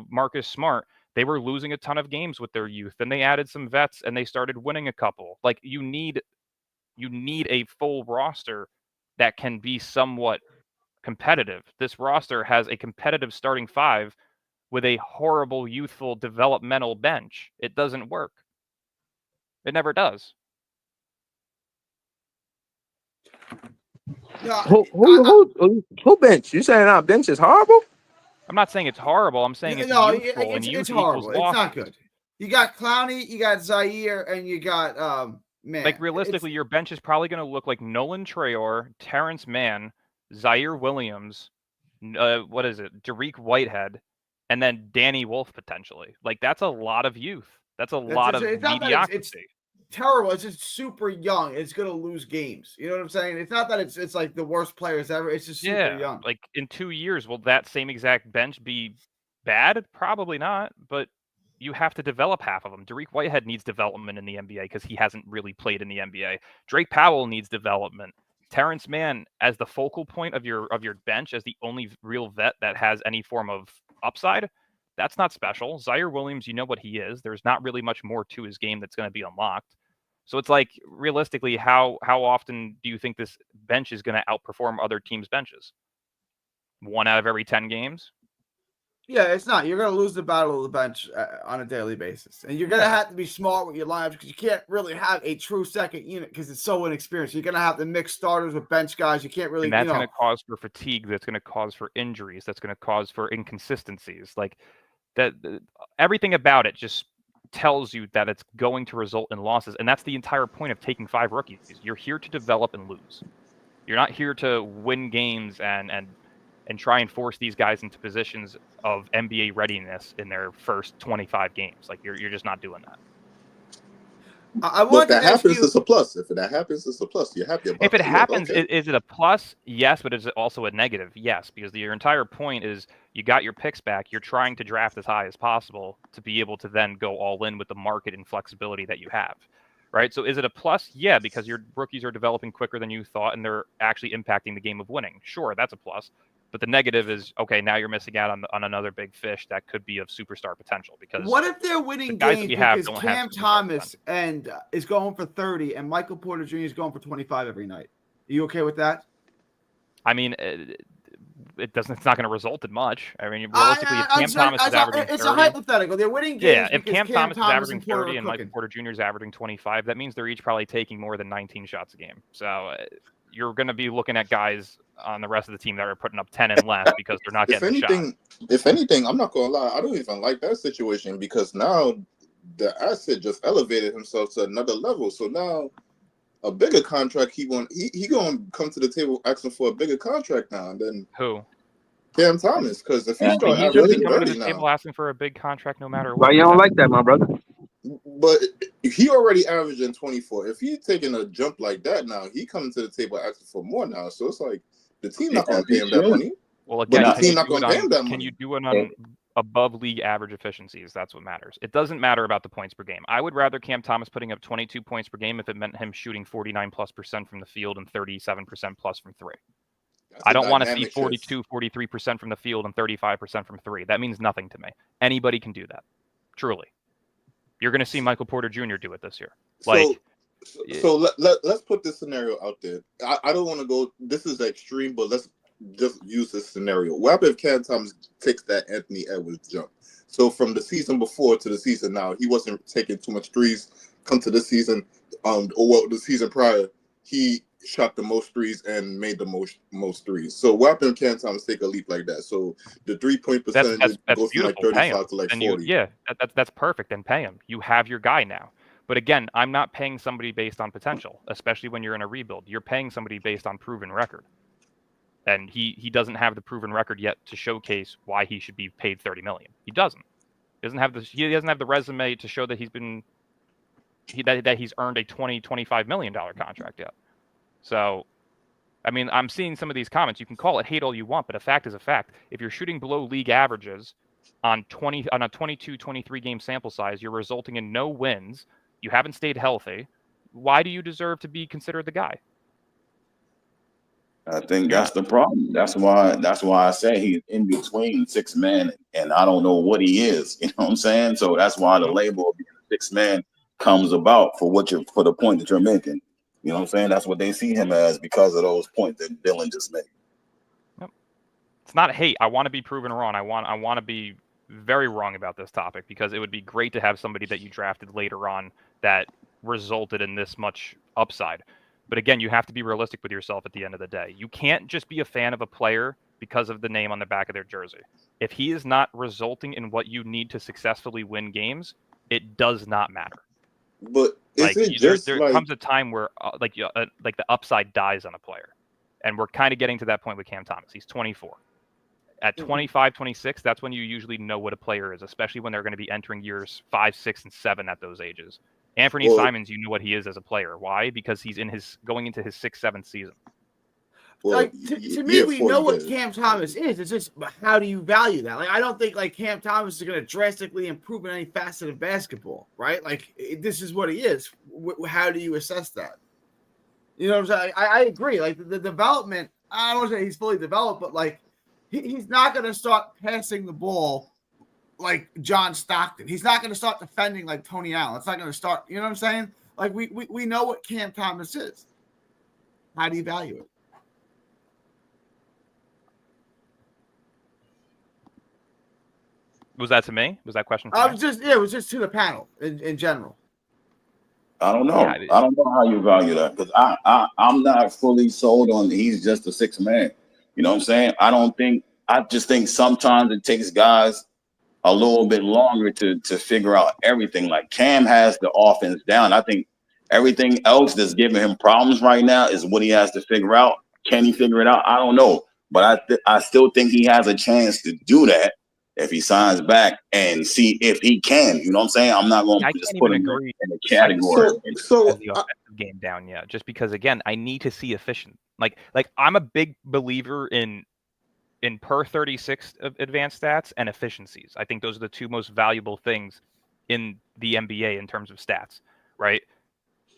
Marcus Smart, they were losing a ton of games with their youth. Then they added some vets and they started winning a couple. Like, you need a full roster that can be somewhat competitive. This roster has a competitive starting 5 with a horrible youthful developmental bench. It doesn't work. It never does. Who bench? You saying our bench is horrible? I'm not saying it's horrible. I'm saying it's youthful, and youth it's horrible. It's not good. You got Clowney, you got Zaire, and you got Mann. Like, realistically, your bench is probably going to look like Nolan Traore, Terrence Mann, Zaire Williams, Dariq Whitehead, and then Danny Wolf potentially. Like, that's a lot of youth. That's a lot of mediocrity. It's terrible. It's just super young. It's going to lose games. You know what I'm saying? It's not that it's like the worst players ever. It's just super young. Like, in 2 years, will that same exact bench be bad? Probably not, but you have to develop half of them. Dariq Whitehead needs development in the NBA because he hasn't really played in the NBA. Drake Powell needs development. Terrence Mann, as the focal point of your bench, as the only real vet that has any form of upside, that's not special. Zaire Williams, you know what he is. There's not really much more to his game that's going to be unlocked. So it's like, realistically, how often do you think this bench is going to outperform other teams' benches? 1 out of every 10 games? Yeah, it's not. You're going to lose the battle of the bench on a daily basis. And you're going to have to be smart with your lineups because you can't really have a true second unit because it's so inexperienced. You're going to have to mix starters with bench guys. You can't really, and that's going to cause for fatigue. That's going to cause for injuries. That's going to cause for inconsistencies. Like, that, everything about it just tells you that it's going to result in losses. And that's the entire point of taking 5 rookies. You're here to develop and lose. You're not here to win games and try and force these guys into positions of NBA readiness in their first 25 games. Like, you're just not doing that. If that happens, it's a plus. If that happens, it's a plus. You're happy about it. If it happens, is it a plus? Yes, but is it also a negative? Yes, because your entire point is you got your picks back. You're trying to draft as high as possible to be able to then go all in with the market and flexibility that you have. Right? So is it a plus? Yeah, because your rookies are developing quicker than you thought, and they're actually impacting the game of winning. Sure, that's a plus. But the negative is, okay, now you're missing out on another big fish that could be of superstar potential. Because what if they're winning games because Cam Thomas is going for 30 and Michael Porter Jr. is going for 25 every night? Are you okay with that? I mean, It's not going to result in much. I mean, realistically, if Cam Thomas is averaging 30, it's a hypothetical. They're winning games if because Cam Thomas is averaging 30 and Porter Michael Porter Jr. is averaging 25, that means they're each probably taking more than 19 shots a game. So you're going to be looking at guys on the rest of the team that are putting up 10 and less because they're not getting the shot. If anything, I'm not gonna lie, I don't even like that situation because now the asset just elevated himself to another level. So now a bigger contract, he gonna come to the table asking for a bigger contract now. And then who? Cam Thomas, because if he He's start going to be averaging coming to 30 the table now, asking for a big contract no matter what. Why you don't like that, my brother? but he already averaging 24. If he's taking a jump like that now, he coming to the table asking for more now. So it's like the team not gonna pay him that money. Well, again, But the team not gonna pay him that can money. you do it on above league average efficiencies? That's what matters. It doesn't matter about the points per game. I would rather Cam Thomas putting up 22 points per game if it meant him shooting 49+% from the field and 37% plus from three. I don't want to see 42, 43% from the field and 35% from three. That means nothing to me. Anybody can do that. Truly. You're going to see Michael Porter Jr. do it this year. So let's put this scenario out there. I don't want to go, this is extreme, but let's just use this scenario. What happens if Cam Thomas takes that Anthony Edwards jump? So from the season before to the season now, he wasn't taking too much threes. Come to this season, the season prior, he shot the most threes and made the most threes. So what happens if Cam Thomas take a leap like that? So the 3-point percentage goes from like 35 to like 40. That's perfect. And pay him. You have your guy now. But again, I'm not paying somebody based on potential, especially when you're in a rebuild. You're paying somebody based on proven record. And he doesn't have the proven record yet to showcase why he should be paid $30 million. He doesn't. He doesn't have the resume to show that he's earned a $20-25 million contract yet. So, I mean, I'm seeing some of these comments. You can call it hate all you want, but a fact is a fact. If you're shooting below league averages on a 22, 23 game sample size, you're resulting in no wins. You haven't stayed healthy. Why do you deserve to be considered the guy? I think that's the problem. That's why I say he's in between six men, and I don't know what he is. You know what I'm saying? So that's why the label of being a six man comes about for the point that you're making. You know what I'm saying? That's what they see him as because of those points that Dylan just made. Yep. It's not hate. I want to be proven wrong. I want to be very wrong about this topic because it would be great to have somebody that you drafted later on that resulted in this much upside. But again, you have to be realistic with yourself at the end of the day. You can't just be a fan of a player because of the name on the back of their jersey. If he is not resulting in what you need to successfully win games, it does not matter. But there comes a time where the upside dies on a player. And we're kind of getting to that point with Cam Thomas. He's 24. At 25, 26, that's when you usually know what a player is, especially when they're going to be entering years 5, 6, and 7 at those ages. Anthony Simons, you know what he is as a player. Why? Because he's going into his 6th, 7th season. Well, to me, we know what Cam Thomas is. It's just how do you value that? I don't think Cam Thomas is going to drastically improve in any facet of basketball, right? This is what he is. How do you assess that? You know what I'm saying? I agree. The development, I don't want to say he's fully developed, but he's not going to start passing the ball like John Stockton. He's not going to start defending like Tony Allen. It's not going to start. You know what I'm saying? We know what Cam Thomas is. How do you value it? Was that to me? Was that question? It was just to the panel in general. I don't know. Yeah, I don't know how you value that because I'm not fully sold on he's just a 6 man. You know what I'm saying? I just think sometimes it takes guys a little bit longer to figure out everything. Like Cam has the offense down. I think everything else that's giving him problems right now is what he has to figure out. Can he figure it out? I don't know. But I still think he has a chance to do that if he signs back and see if he can. You know what I'm saying? I'm not going to just put him in the category. So the offensive game down yet, just because again, I need to see efficient. Like I'm a big believer in per 36 advanced stats and efficiencies. I think those are the two most valuable things in the NBA in terms of stats, right?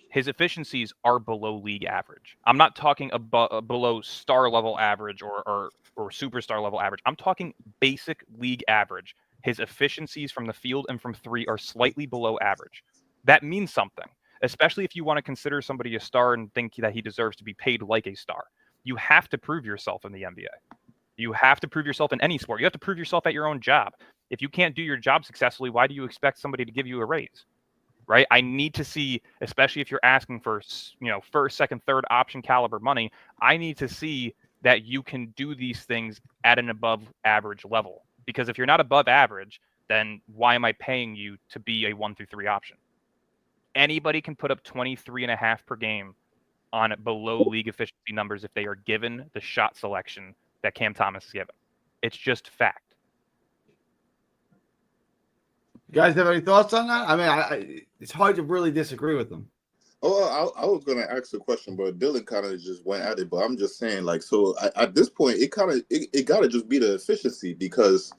His efficiencies are below league average. I'm not talking below star level average or superstar level average. I'm talking basic league average. His efficiencies from the field and from three are slightly below average. That means something, especially if you want to consider somebody a star and think that he deserves to be paid like a star. You have to prove yourself in the NBA. You have to prove yourself in any sport. You have to prove yourself at your own job. If you can't do your job successfully, why do you expect somebody to give you a raise? Right? I need to see, especially if you're asking for, first, second, third option caliber money, I need to see that you can do these things at an above average level. Because if you're not above average, then why am I paying you to be a 1 through 3 option? Anybody can put up 23.5 per game on below league efficiency numbers if they are given the shot selection that Cam Thomas is given. It's just fact. You guys have any thoughts on that? I mean, it's hard to really disagree with them. Oh, I was gonna ask a question, but Dylan kind of just went at it. But I'm just saying, like, so at this point, it gotta just be the efficiency, because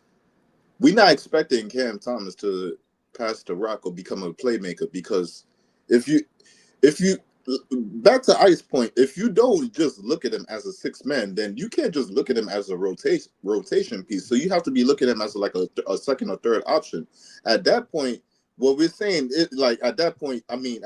we're not expecting Cam Thomas to pass the rock or become a playmaker. Because if you back to Ice's point, if you don't just look at him as a sixth man, then you can't just look at him as a rotation piece. So you have to be looking at him as like a second or third option. At that point, what we're saying is, like, at that point, I mean,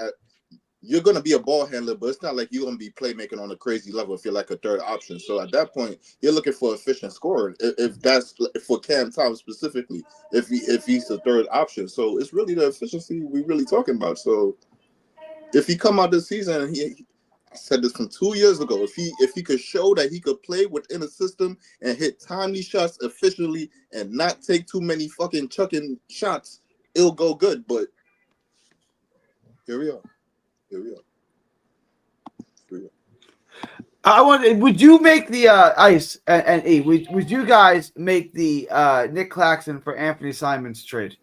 you're going to be a ball handler, but it's not like you're going to be playmaking on a crazy level if you're like a third option. So at that point, you're looking for efficient scorer. If that's for Cam Thomas specifically, if he's the third option. So it's really the efficiency we're really talking about. So if he come out this season, and I said this from 2 years ago, if he could show that he could play within a system and hit timely shots efficiently and not take too many fucking chucking shots, it'll go good. But here we are. Would you make the Ice and E? Would you guys make the Nick Claxton for Anthony Simons trade?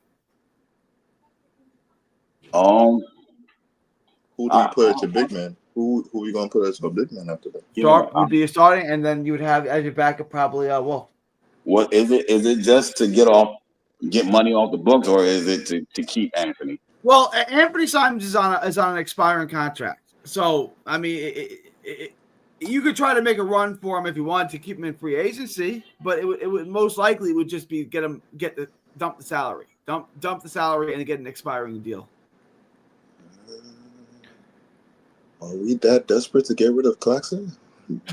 Who do you put as your big man? Who are you gonna put as your big man after that? Sharp would be your starting, and then you would have as your backup probably Wolf. What is it? Is it just to get money off the books, or is it to keep Anthony? Well, Anthony Simons is on an expiring contract, so I mean, you could try to make a run for him if you wanted to keep him in free agency, but it would most likely would just be dump the salary, dump the salary, and get an expiring deal. Are we that desperate to get rid of Claxton?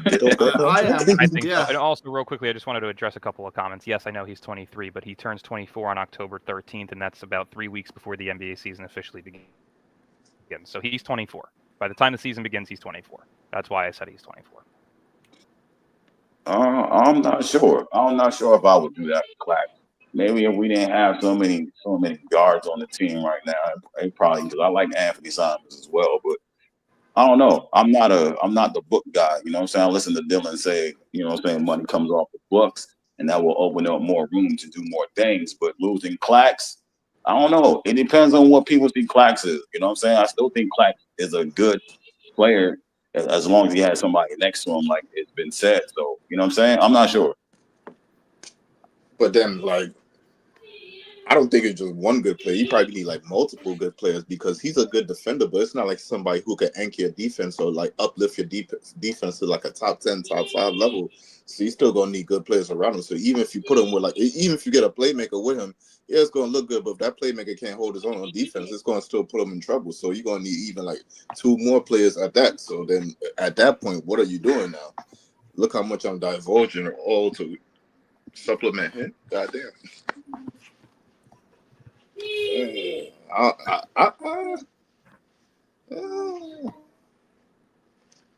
I think so. And also, real quickly, I just wanted to address a couple of comments. Yes, I know he's 23, but he turns 24 on October 13th, and that's about 3 weeks before the NBA season officially begins. So he's 24. By the time the season begins, he's 24. That's why I said he's 24. I'm not sure. I'm not sure if I would do that for Clax. Maybe if we didn't have so many guards on the team right now, it probably, because I like Anthony Simons as well, but I don't know. I'm not the book guy. You know what I'm saying? I listen to Dylan say, you know what I'm saying, money comes off the books, and that will open up more room to do more things. But losing Clax, I don't know. It depends on what people think Clax is. You know what I'm saying? I still think Clax is a good player as long as he has somebody next to him, like it's been said. So, you know what I'm saying? I'm not sure. But then, like, I don't think it's just one good player. You probably need like multiple good players, because he's a good defender, but it's not like somebody who can anchor your defense or like uplift your defense to like a top 10, top 5 level. So you still gonna need good players around him. So even if you put him with even if you get a playmaker with him, yeah, it's gonna look good. But if that playmaker can't hold his own on defense, it's gonna still put him in trouble. So you're gonna need even like 2 more players at that. So then at that point, what are you doing now? Look how much I'm divulging all to supplement him. Goddamn.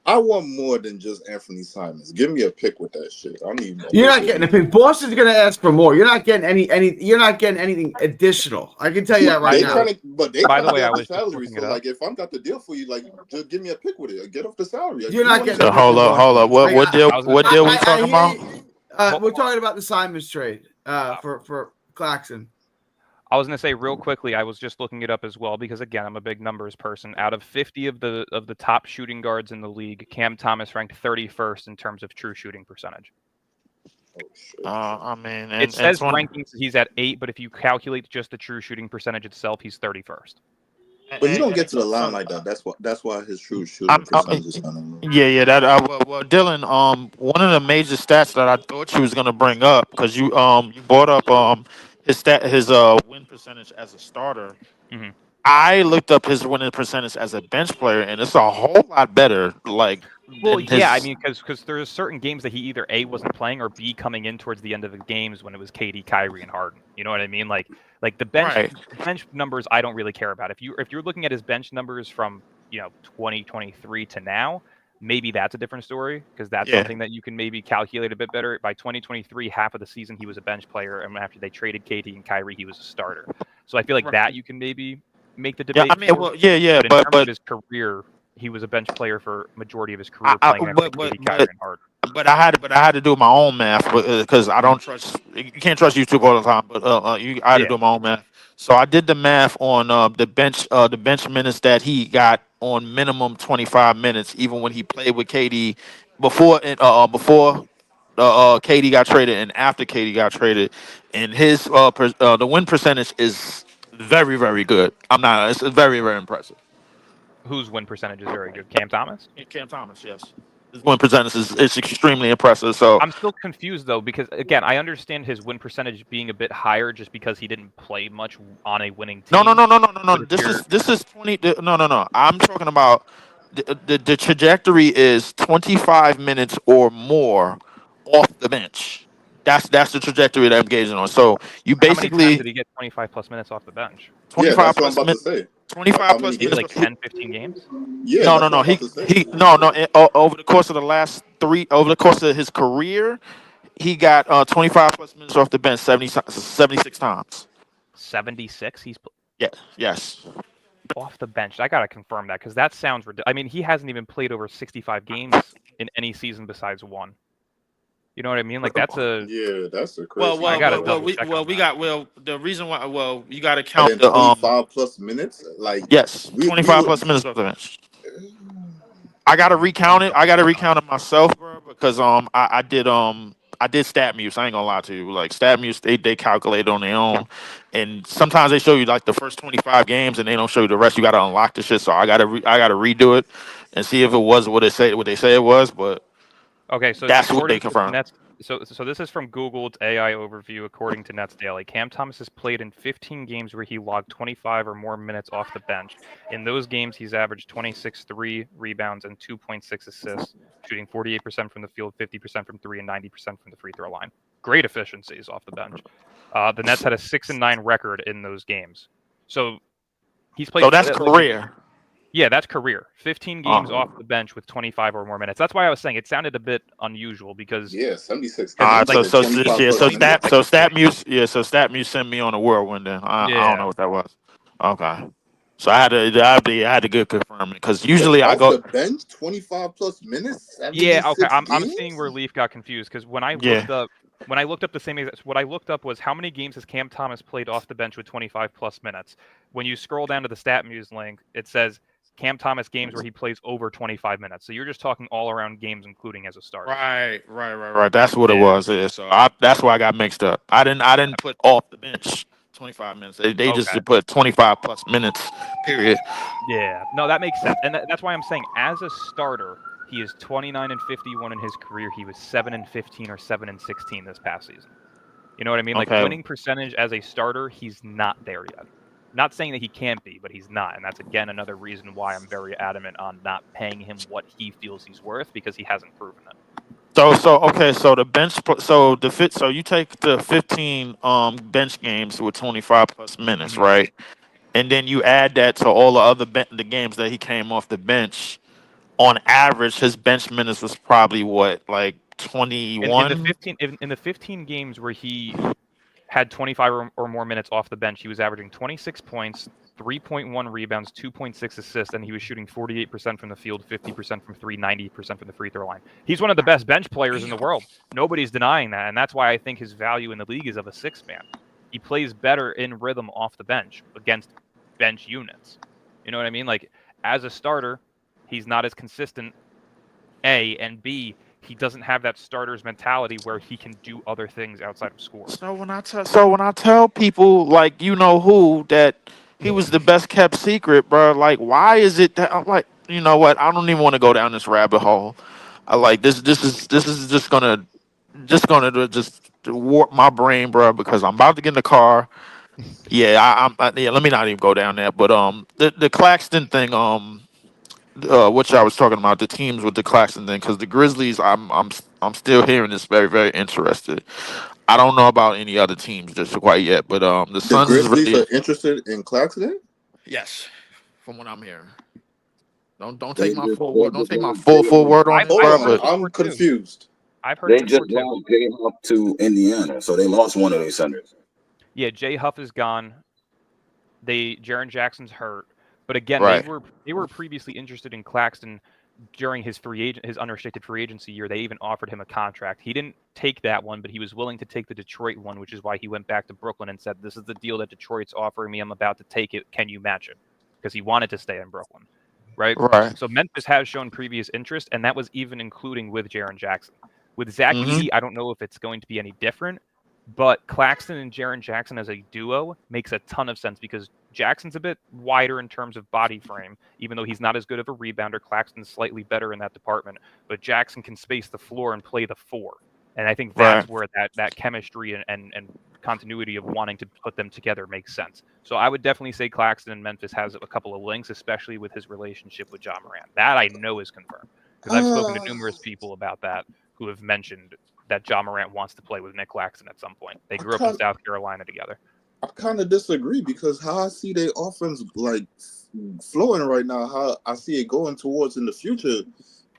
I want more than just Anthony Simons. Give me a pick with that shit. I need more. You're not getting a pick. Boston's going to ask for more. You're not getting any. You're not getting anything additional. I can tell you that right now. By the way, I was salary. So like, if I'm got the deal for you, like, just give me a pick with it. Get off the salary. You're not getting. Hold up. What deal we talking about? We're talking about the Simons trade for Claxton. I was going to say real quickly, I was just looking it up as well, because again, I'm a big numbers person. Out of 50 of the top shooting guards in the league, Cam Thomas ranked 31st in terms of true shooting percentage. I mean, it says rankings he's at 8, but if you calculate just the true shooting percentage itself, he's 31st. But you don't get to the line like that. That's why his true shooting percentage is kind of low. Yeah. Well, Dylan, one of the major stats that I thought you was gonna bring up, because you brought up his win percentage as a starter. Mm-hmm. I looked up his winning percentage as a bench player, and it's a whole lot better. Like Well, And yeah, I his mean, because there's certain games that he either A, wasn't playing, or B, coming in towards the end of the games when it was KD, Kyrie, and Harden. You know what I mean? Like the right. bench numbers, I don't really care about. If you're looking at his bench numbers from 2023 to now, maybe that's a different story because that's Yeah. something that you can maybe calculate a bit better. By 2023, half of the season he was a bench player, and after they traded KD and Kyrie, he was a starter. So I feel like Right. that you can maybe make the Yeah, debate I mean, for. well, yeah, But in terms of but his career, he was a bench player for majority of his I, career, playing next to but KD, Kyrie, and Harden. but I had to do my own math because I don't trust you can't trust YouTube all the time. But I had to Yeah. do my own math. So I did the math on the bench minutes that he got on minimum 25 minutes, even when he played with KD before KD got traded and after KD got traded, and his the win percentage is very very good. It's very very impressive. Whose win percentage is very good? Cam Thomas? Yeah, Cam Thomas, yes. His win percentage is extremely impressive. So I'm still confused though because again, I understand his win percentage being a bit higher just because he didn't play much on a winning team. no. But if This is 20. No. I'm talking about the trajectory is 25 minutes or more off the bench. That's the trajectory that I'm gauging on. So you how many times basically did he get 25 plus minutes off the bench? Yeah, 25 that's what I'm plus about to minutes. say. 25 How plus many Maybe minutes. like games? 10, 15 games? Yeah, No, that's what I'm about to say. over the course of the last over the course of his career, he got 25 plus minutes off the bench 76 times. 76? He's Yes. off the bench. I gotta confirm that because that sounds ridiculous. I mean, he hasn't even played over 65 games in any season besides one. You know what I mean? Like that's a Yeah, that's a Well, crazy I well, gotta number. well, well, double we check well on we that. got well the reason why you got to And count then the 25 plus minutes. Like yes we 25 would. plus minutes off the bench. I gotta I'm recount it. I double gotta checking on recount it myself, bro, because I did stat muse. I ain't gonna lie to you. Like stat muse, they calculate on their own, and sometimes they show you like the first 25 games, and they don't show you the rest. You gotta unlock the shit. So I gotta redo it and see if it was what they say it was. But Okay, so that's what they according to confirmed. Nets, so this is from Google. It's AI overview. According to Nets Daily, Cam Thomas has played in 15 games where he logged 25 or more minutes off the bench. In those games, he's averaged 26, 3 rebounds, and 2.6 assists, shooting 48% from the field, 50% from three, and 90% from the free throw line. Great efficiencies off the bench. The Nets had a 6-9 record in those games. So he's played So that's like career. yeah, that's career. 15 games Uh, off the bench with 25 or more minutes. That's why I was saying it sounded a bit unusual because Yeah, 76 because all it's right, games like and 25 he's plus playing stat minutes. so stat consecutively. muse so stat muse sent me on a whirlwind. Then I don't know Yeah. what that was. Okay, so I had to get confirmed because Wait, usually I off go the bench, 25 plus minutes, Yeah, okay. 76 I'm seeing games? where Leaf got confused because yeah. when I looked up the same exact what I looked up was how many games has Cam Thomas played off the bench with 25 plus minutes. When you scroll down to the StatMuse link, it says Cam Thomas games where he plays over 25 minutes. So you're just talking all around games, including as a starter. Right. That's what it Yeah. was. Yeah, so that's why I got mixed up. I didn't put off the bench 25 minutes. They Okay. just put 25 plus minutes. Period. Yeah, no, that makes sense, and that's why I'm saying as a starter, he is 29 and 51 in his career. He was 7 and 15 or 7 and 16 this past season. You know what I mean? Like Okay. winning percentage as a starter, he's not there yet. Not saying that he can't be, but he's not, and that's again another reason why I'm very adamant on not paying him what he feels he's worth because he hasn't proven it. So okay. So the so you take the 15 bench games with 25 plus minutes, Mhm. right? And then you add that to all the other the games that he came off the bench. On average, his bench minutes was probably what, like In the 21? 15 games where he had 25 or more minutes off the bench, he was averaging 26 points, 3.1 rebounds, 2.6 assists, and he was shooting 48% from the field, 50% from three, 90% from the free throw line. He's one of the best bench players in the world. Nobody's denying that, and that's why I think his value in the league is of a six man. He plays better in rhythm off the bench against bench units. You know what I mean? Like as a starter, he's not as consistent. A and B, he doesn't have that starter's mentality where he can do other things outside of scoring. So when I tell people like you know who that he was the best kept secret, bro. Like why is it that I'm like you know what? I don't even want to go down this rabbit hole. I like this. This is just gonna just warp my brain, bro. Because I'm about to get in the car. Yeah, yeah. Let me not even go down there. But the Claxton thing. what y'all was talking about, the teams with the Claxton thing, because the Grizzlies, I'm still hearing this very, very interested. I don't know about any other teams just quite yet, but the The Suns is Grizzlies really are interested in Claxton. yes, from what I'm hearing. Don't They take my just full they word. Don't just take my lost full word on it, Hold I've bro. on, heard But it I'm before too. confused. I've heard it they just before too. lost J Hop to Indiana, so they lost one of their centers. Yeah, Jay Huff is gone. Jaren Jackson's hurt, but again, right, they were previously interested in Claxton during his unrestricted free agency year. They even offered him a contract. He didn't take that one, but he was willing to take the Detroit one, which is why he went back to Brooklyn and said, "This is the deal that Detroit's offering me. I'm about to take it. Can you match it?" Because he wanted to stay in Brooklyn, right? right. So Memphis has shown previous interest, and that was even including with Jaren Jackson. With Zach Mm-hmm. Edey, I don't know if it's going to be any different, but Claxton and Jaren Jackson as a duo makes a ton of sense because Jackson's a bit wider in terms of body frame, even though he's not as good of a rebounder. Claxton's slightly better in that department, but Jackson can space the floor and play the four. And I think Right. that's where that chemistry and continuity of wanting to put them together makes sense. So I would definitely say Claxton and Memphis has a couple of links, especially with his relationship with John Morant. That I know is confirmed because I've spoken to numerous people about that who have mentioned that John Morant wants to play with Nick Claxton at some point. They I grew up in kind South Carolina together. I kind of disagree because how I see their offense like flowing right now, how I see it going towards in the future,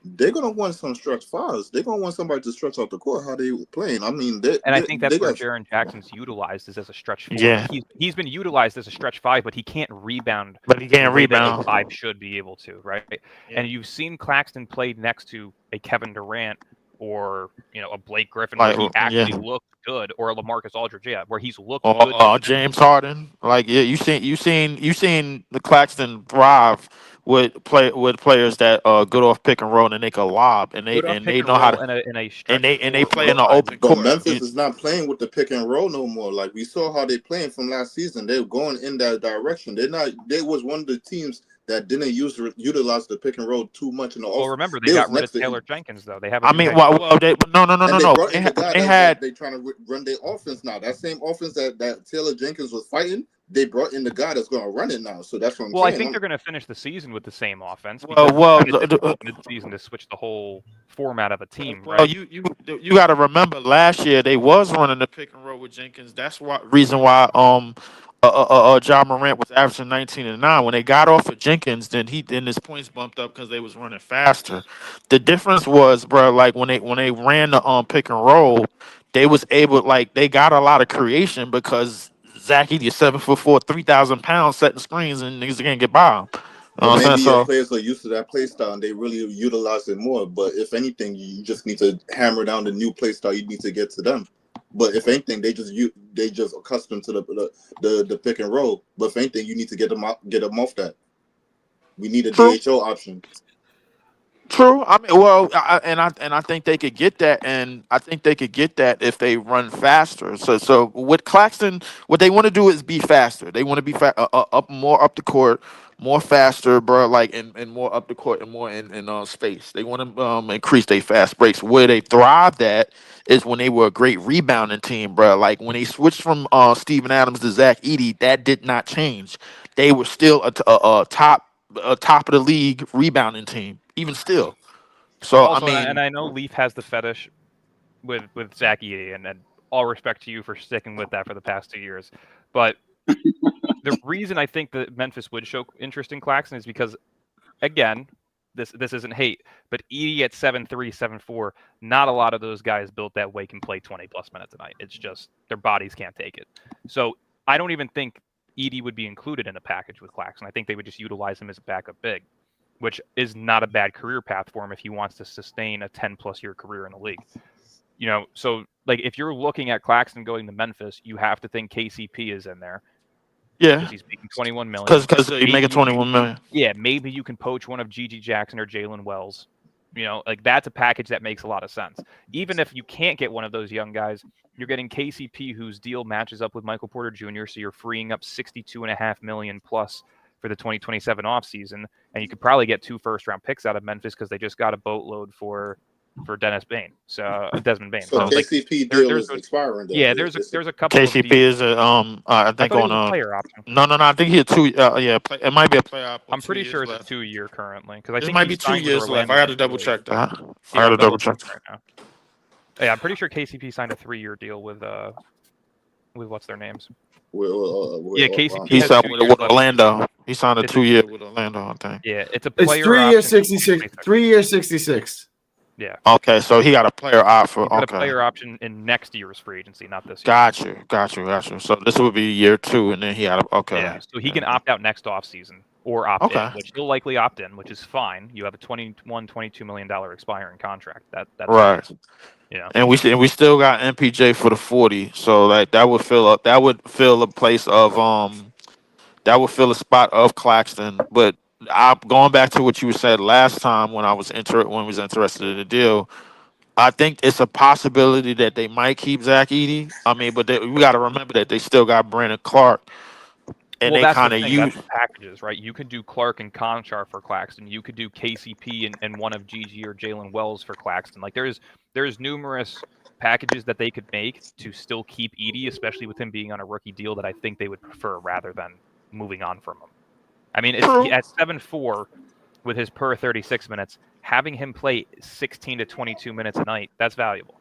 they're gonna want some stretch fives. They're gonna want somebody to stretch out the court how they playing. I mean, And I think that's they where got Jaren Jackson's utilized is as a stretch four. Yeah, Like he's been utilized as a stretch five, but he can't rebound but he the can't way that a rebound. five should be able to, right? Yeah. And you've seen Claxton play next to a Kevin Durant or a Blake Griffin where Like he actually yeah. looked good, or a LaMarcus Aldridge, where he's looked Or good defensively. James Harden. Like yeah, you seen the Claxton thrive with players that good off pick and roll and they can lob and Good off pick they and know how roll to in a stretch and they four play or a in the five. open but court. Memphis is not playing with the pick and roll no more. Like we saw how they playing from last season. They're going in that direction. They're not. They was one of the teams that didn't utilize the pick and roll too much in the Well, off. remember they They was got rid next of to Taylor Jenkins though. They have a I new mean, head coach. well, they and they no. brought in the guy They that had they trying to run their offense now. That same offense that Taylor Jenkins was fighting, they brought in the guy that's going to run it now. So that's what I'm Well, I saying. think they're going to finish the season with the same offense well, because it's well, kind of difficult mid-season to switch the whole format of a team, well, right? you got to remember last year they was running the pick and roll with Jenkins. That's why reason why John Morant was averaging 19 and 9. When they got off of Jenkins, then his points bumped up because they was running faster. The difference was, bro, like when they ran the pick and roll, they was able like they got a lot of creation because Zach Edey is 7'4", 3,000 pounds setting screens and niggas can't get by him. You But know what I'm maybe your saying? players are used to that play style and they really utilize it more. But if anything, you just need to hammer down the new play style. You need to get to them. But if anything, they just accustomed to the pick and roll. But if anything, you need to get them off that. We need a True. DHO option. True. I mean, well, I think they could get that, and I think they could get that if they run faster. So with Claxton, what they want to do is be faster. They want to be up more up the court, more faster, bro. Like and more up the court and more in space. They want to increase their fast breaks. Where they thrived at is when they were a great rebounding team, bro. Like when they switched from Steven Adams to Zach Edey, that did not change. They were still a top of the league rebounding team, even still. So I Also, and mean, I know Leaf has the fetish with Zach Edey, and all respect to you for sticking with that for the past 2 years. But the reason I think that Memphis would show interest in Claxton is because, again, this isn't hate, but Edey at 7'3", 7'4", not a lot of those guys built that way can play 20-plus minutes a night. It's just their bodies can't take it. So I don't even think Edey would be included in a package with Claxton. I think they would just utilize him as a backup big, which is not a bad career path for him if he wants to sustain a 10-plus year career in the league. So like if you're looking at Claxton going to Memphis, you have to think KCP is in there yeah, because he's making $21 million. because you make it 21 million. Yeah, maybe you can poach one of Gigi Jackson or Jalen Wells. Like that's a package that makes a lot of sense. Even if you can't get one of those young guys, you're getting KCP, whose deal matches up with Michael Porter Jr., so you're freeing up $62.5 million plus for the 2027 offseason, and you could probably get 2 first-round picks out of Memphis because they just got a boatload for for Desmond Bain. So Like, KCP there- deal there's is expiring. Then. yeah, there's a couple of KCP deals. is a I I think thought he was on a a player option. no. I think he had 2 it might be a player option. I'm pretty sure it's a 2-year currently because I It think might he be 2 signed with years left. I Orlando got to double before. check that. I Yeah, got to I'll double check. right now. Yeah, I'm pretty sure KCP signed a 3-year deal with what's their names? Yeah, KCP He has signed 2 with years left. Orlando. He signed a It's 2-year with Orlando, I think. Yeah, it's a It's player 3 years, option. 66. 3 years, 66. Yeah, Okay, so he got a player offer. he's got a Okay. player option in next year's free agency, not this year. Got you. So this would be year 2, and then he had a okay. Yeah, so he can opt out next offseason or opt in, which he'll likely opt in, which is fine. You have a $22 million expiring contract. That's Right. Fine. You know. And we still got MPJ for the 40, so like that would fill a place of that would fill a spot of Claxton. But going back to what you said last time when we was interested in the deal, I think it's a possibility that they might keep Zach Edey. I mean, but we got to remember that they still got Brandon Clark, and Well, they kind of use packages, right? You could do Clark and Conchar for Claxton. You could do KCP and one of GG or Jalen Wells for Claxton. Like there's numerous packages that they could make to still keep Edey, especially with him being on a rookie deal, that I think they would prefer rather than moving on from him. I mean, at 7-4 with his per 36 minutes, having him play 16 to 22 minutes a night, that's valuable.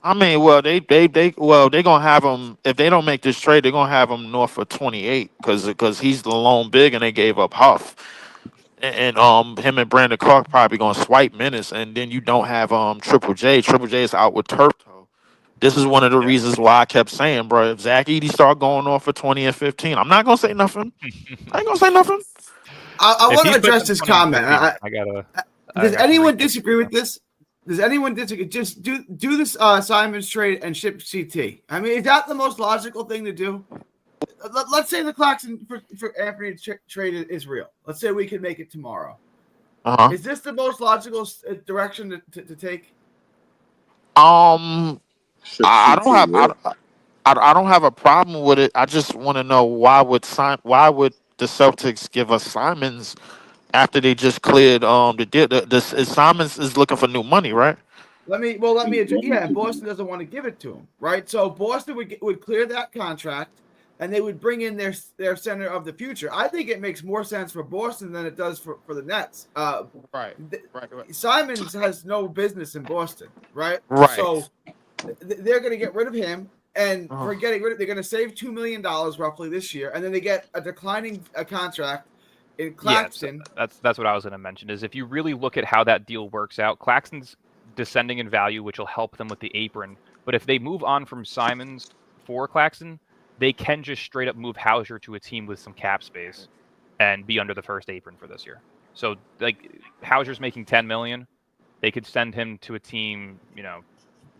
I mean, well, they're gonna have him if they don't make this trade. They're gonna have him north of 28 because he's the lone big and they gave up Huff, and him and Brandon Clark probably gonna swipe minutes, and then you don't have Triple J. Triple J is out with turf toe. This is one of the reasons why I kept saying, bro, if Zach Edey start going off for 20 and 15, I'm not gonna say nothing. I ain't gonna say nothing. I want to address this comment. Does anyone disagree with this? Does anyone disagree? Just do this Simons trade and ship CT. I mean, is that the most logical thing to do? Let's say the Claxton for Anthony trade is real. Let's say we can make it tomorrow. Is this the most logical direction to take? I don't have a problem with it. I just want to know why would the Celtics give us Simons after they just cleared the deal? Simons is looking for new money, right? Let me address. Yeah, and Boston doesn't want to give it to him, right? So Boston would clear that contract, and they would bring in their center of the future. I think it makes more sense for Boston than it does for the Nets. Right. Simons has no business in Boston, right? Right. So they're going to get rid of him, and for getting rid of, they're going to save $2 million roughly this year, and then they get a declining contract in Claxton. Yeah, that's what I was going to mention. Is if you really look at how that deal works out, Claxton's descending in value, which will help them with the apron. But if they move on from Simons for Claxton, they can just straight up move Hauser to a team with some cap space and be under the first apron for this year. So like Hauser's making $10 million, they could send him to a team,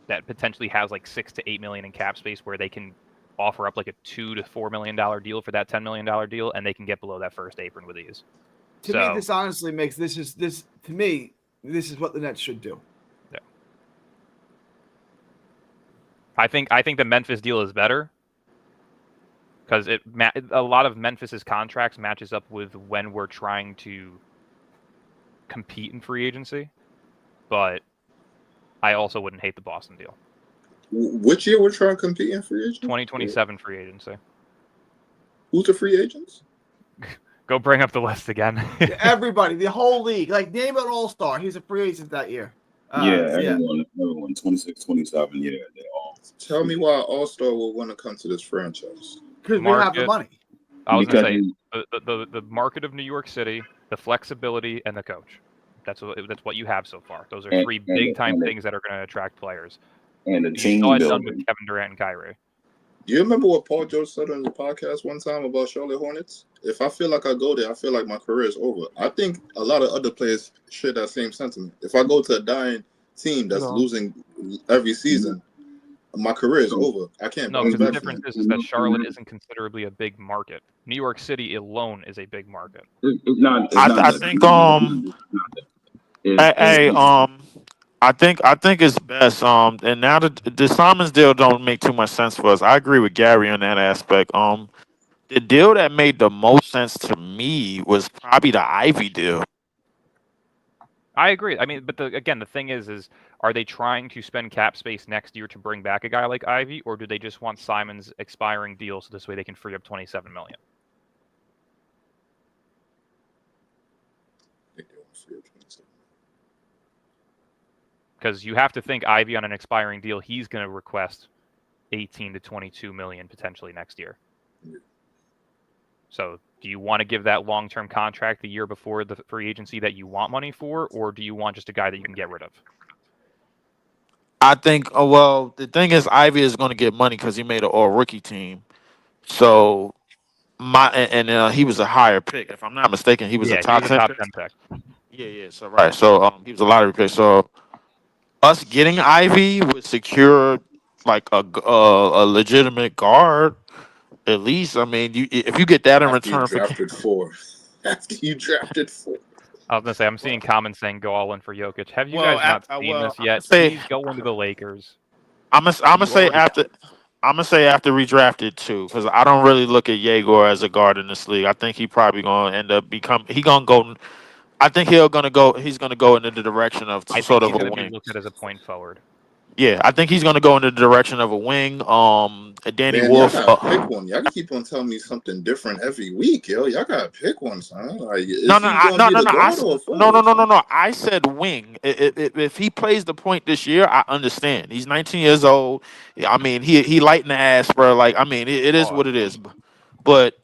that potentially has like $6 to $8 million in cap space where they can offer up like a $2 to $4 million deal for that $10 million deal, and they can get below that first apron with ease. To me, this honestly makes this is what the Nets should do. Yeah. I think the Memphis deal is better because a lot of Memphis's contracts matches up with when we're trying to compete in free agency, but I also wouldn't hate the Boston deal. Which year we're trying to compete in free agency? 2027 free agency. Who's the free agents? Go bring up the list again. Everybody, the whole league. Like, name an all-star. He's a free agent that year. Everyone, 26, 27, they all. Tell me why all-star will want to come to this franchise. Because we have the money. I was going to say, the market of New York City, the flexibility, and the coach. That's what you have so far. Those are three big-time things that are going to attract players. And the team building. Done with Kevin Durant and Kyrie. Do you remember what Paul George said on the podcast one time about Charlotte Hornets? If I feel like I go there, I feel like my career is over. I think a lot of other players share that same sentiment. If I go to a dying team that's losing every season, my career is over. I can't. No, because the difference is that Charlotte isn't considerably a big market. New York City alone is a big market. I think it's best. And now the Simons deal don't make too much sense for us. I agree with Gary on that aspect. The deal that made the most sense to me was probably the Ivy deal. I agree. I mean, but the thing is are they trying to spend cap space next year to bring back a guy like Ivy, or do they just want Simon's expiring deal so this way they can free up $27 million? Because you have to think Ivy on an expiring deal, he's going to request 18 to 22 million potentially next year. So do you want to give that long-term contract the year before the free agency that you want money for, or do you want just a guy that you can get rid of? I think. Well, the thing is, Ivy is going to get money because he made an all-rookie team. So he was a higher pick, if I'm not mistaken. He was a Yeah, he top was a 10 top pick. 10 pick. Yeah. So right. So he was a lottery pick. So us getting Ivy would secure like a legitimate guard. At least, I mean, if you get that in After you return for drafted 4. After you drafted 4. I was going to say, I'm seeing comments saying go all in for Jokic. Have you Well, guys not after, seen well, this yet? say Please go into the Lakers. I'm gonna You say already after. I'm gonna say after we drafted 2, because I don't really look at Yegor as a guard in this league. I think he probably gonna end up he gonna go. I think he's gonna go in the direction of I sort think of he's a going to be wing. looked at as a point forward. Yeah, I think he's gonna go in the direction of a wing. Danny Man, y'all Wolf. gotta pick one. Y'all keep on telling me something different every week, yo. Y'all gotta pick one, son. Like, No, is he gonna be the guard or a forward? no. I said wing. If he plays the point this year, I understand. He's 19 years old. I mean, he light in the ass, bro. Like, I mean, it is what it is. But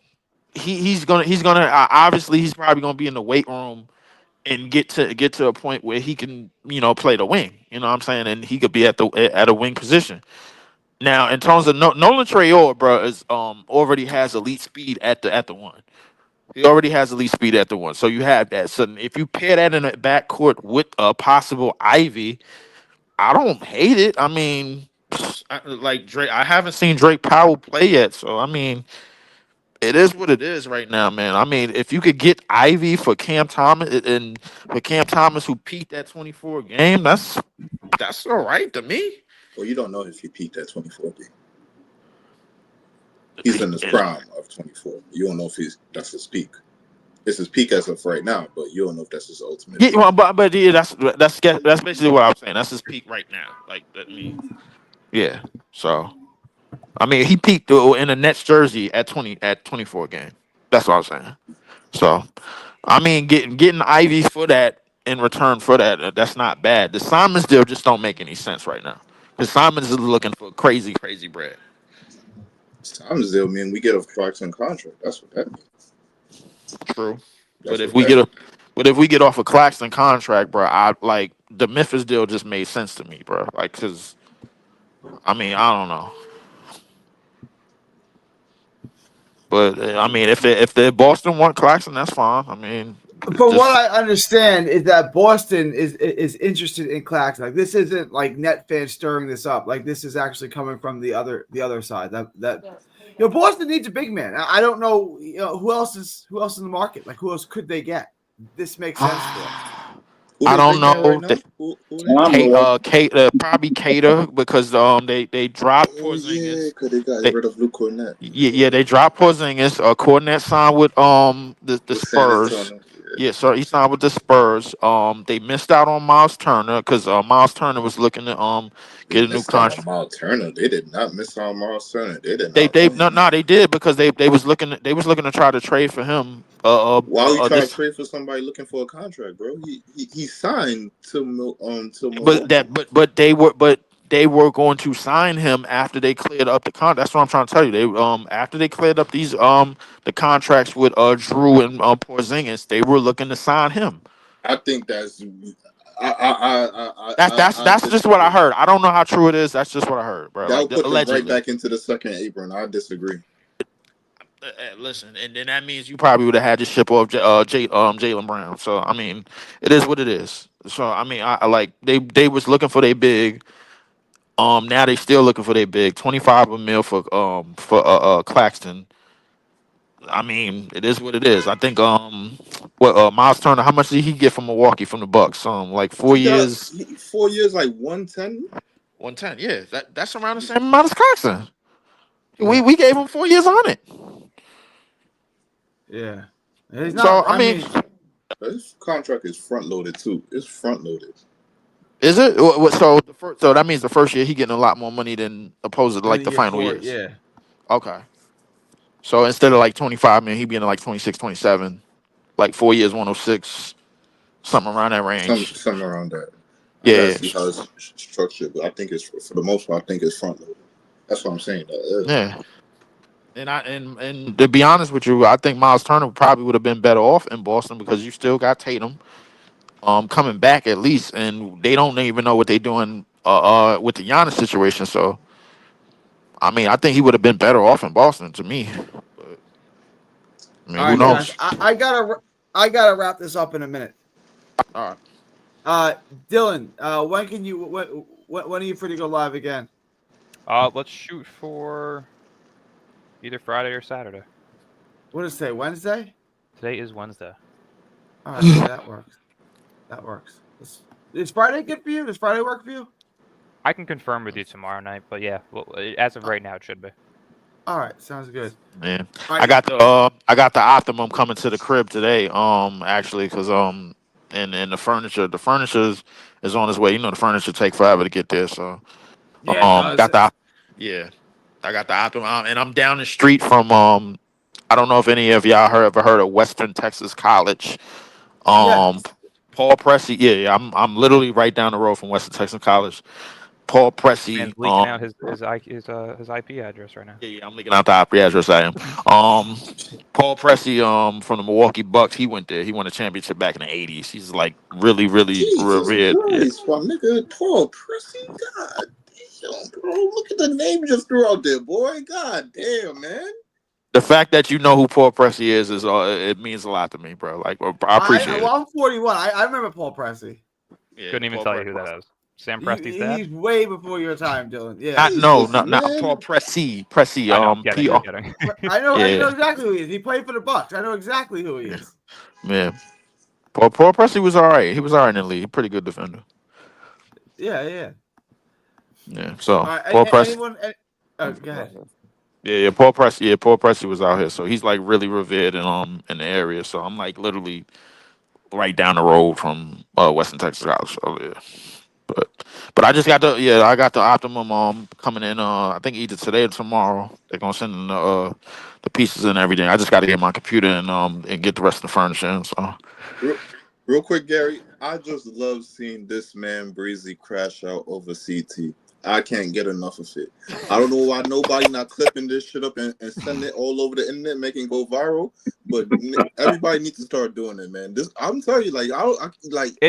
he's gonna obviously he's probably gonna be in the weight room and get to a point where he can play the wing. You know what I'm saying? And he could be at a wing position. Now, in terms of Nolan Traore, bro, is already has elite speed at the one. He already has elite speed at the one, so you have that. So if you pair that in a backcourt with a possible Ivy, I don't hate it. I mean, like Drake, I haven't seen Drake Powell play yet, so I mean, it is what it is right now, man. I mean, if you could get Ivy for Cam Thomas and for Cam Thomas who peaked at 24 game, that's all right to me. Well, you don't know if he peaked at 24. He's in his prime of 24. You don't know if that's his peak. It's his peak as of right now, but you don't know if that's his ultimate. Yeah, well, but yeah, that's basically what I'm saying. That's his peak right now. Like that mean, yeah. So, I mean, he peaked in a Nets jersey at 24 game. That's what I'm saying. So, I mean, getting Ivy for that in return for that, that's not bad. The Simons deal just don't make any sense right now. The Simons is looking for crazy bread. Simons deal mean we get a Claxton contract. That's what that means. True. But if we get off a Claxton contract, bro, I like the Memphis deal just made sense to me, bro. Like, cause I mean, I don't know. But I mean, if the Boston want Claxton, that's fine. I mean, from what I understand is that Boston is interested in Claxton. Like, this isn't like net fans stirring this up. Like, this is actually coming from the other side. Boston needs a big man. I don't know, who else is in the market. Like, who else could they get? This makes sense for them. I don't know. Probably Cater because they dropped Porzingis. Yeah, because they got rid of Luke Cornett. Yeah, they dropped Porzingis. Cornett signed with the Spurs. Yeah, so he signed with the Spurs. They missed out on Miles Turner because Miles Turner was looking to get a new contract. Miles Turner, they did not miss out on Miles Turner. They did not. They did because they was looking to try to trade for him. Why are you trying to trade for somebody looking for a contract, bro? He signed to Milwaukee. But they were going to sign him after they cleared up the contract. That's what I'm trying to tell you. They after they cleared up these the contracts with Drew and Porzingis, they were looking to sign him. I think that's that's just what I heard. I don't know how true it is. That's just what I heard, bro. That would put them right back into the second apron. I disagree. Listen, and then that means you probably would have had to ship off Jaylen Brown. So I mean, it is what it is. So I mean, I like they was looking for their big. Now they still looking for their big 25 mil for Claxton. I mean, it is what it is. I think Miles Turner, how much did he get from Milwaukee from the Bucks? Like 4 years. 4 years, like 110. 110, yeah. That's around the same amount as Claxton. We gave him 4 years on it. Yeah. His contract is front loaded too. It's front loaded. Is it? So that means the first year he getting a lot more money than opposed to And like then the year final 4, years. yeah. Okay. So instead of like 25 million, he be in like 26, 27, like 4 years, 106, something around that range. Something around that. I gotta Yeah, see how it's structured, but I think it's for the most part. I think it's front loaded. That's what I'm saying. yeah. And to be honest with you, I think Miles Turner probably would have been better off in Boston because you still got Tatum coming back at least, and they don't even know what they're doing with the Giannis situation. So I mean, I think he would have been better off in Boston to me. But, I mean, All who right, guys. knows? I gotta wrap this up in a minute. All right. Dylan, when are you free to go live again? Let's shoot for either Friday or Saturday. What is today? Wednesday? Today is Wednesday. All right, yeah, that works. That works. Is Friday good for you? Does Friday work for you? I can confirm with you tomorrow night, but yeah, well, as of right now, it should be. All right, sounds good. Man, All I right. got the Optimum coming to the crib today. Actually, because and the furniture is on its way. You know, the furniture take forever to get there. So Yeah, it does. got the yeah, I got the Optimum, and I'm down the street from I don't know if any of y'all ever heard of Western Texas College. Yeah. Paul Pressey. Yeah, I'm literally right down the road from Western Texas College. Paul Man's Pressey. leaking out his IP address right now. Yeah, I'm leaking out the IP address. I am. Paul Pressey, from the Milwaukee Bucks, he went there. He won a championship back in the '80s. He's like really, really Jesus revered. Yeah. Christ, my nigga, Paul Pressey. God damn, bro. Look at the name you just threw out there, boy. God damn, man. The fact that you know who Paul Pressey is it means a lot to me, bro. Like, I appreciate it. I'm 41. I remember Paul Pressey. Yeah, Couldn't even Paul tell you who Pressey. that is. Sam Presti's dad? He's way before your time, Dylan. Yeah. Not man. Paul Pressey. Pressey. I know, I'm kidding. I'm PR. kidding. I know Yeah. exactly who he is. He played for the Bucks. I know exactly who he is. Man, Paul Pressey was all right. He was all right in the league. Pretty good defender. Yeah. Yeah. So All right. Paul Pressey. Oh, go ahead. Yeah, Paul Pressey. Yeah, Paul Pressey was out here, so he's like really revered in the area. So I'm like literally right down the road from Western Texas College. So yeah, but I got the Optimum coming in. I think either today or tomorrow. They're gonna send in the pieces and everything. I just got to get my computer and get the rest of the furniture. In, so Real quick, Gary, I just love seeing this man Breezy crash out over CT. I can't get enough of it. I don't know why nobody not clipping this shit up and sending it all over the internet, making it go viral. But everybody needs to start doing it, man. I'm telling you, like, I don't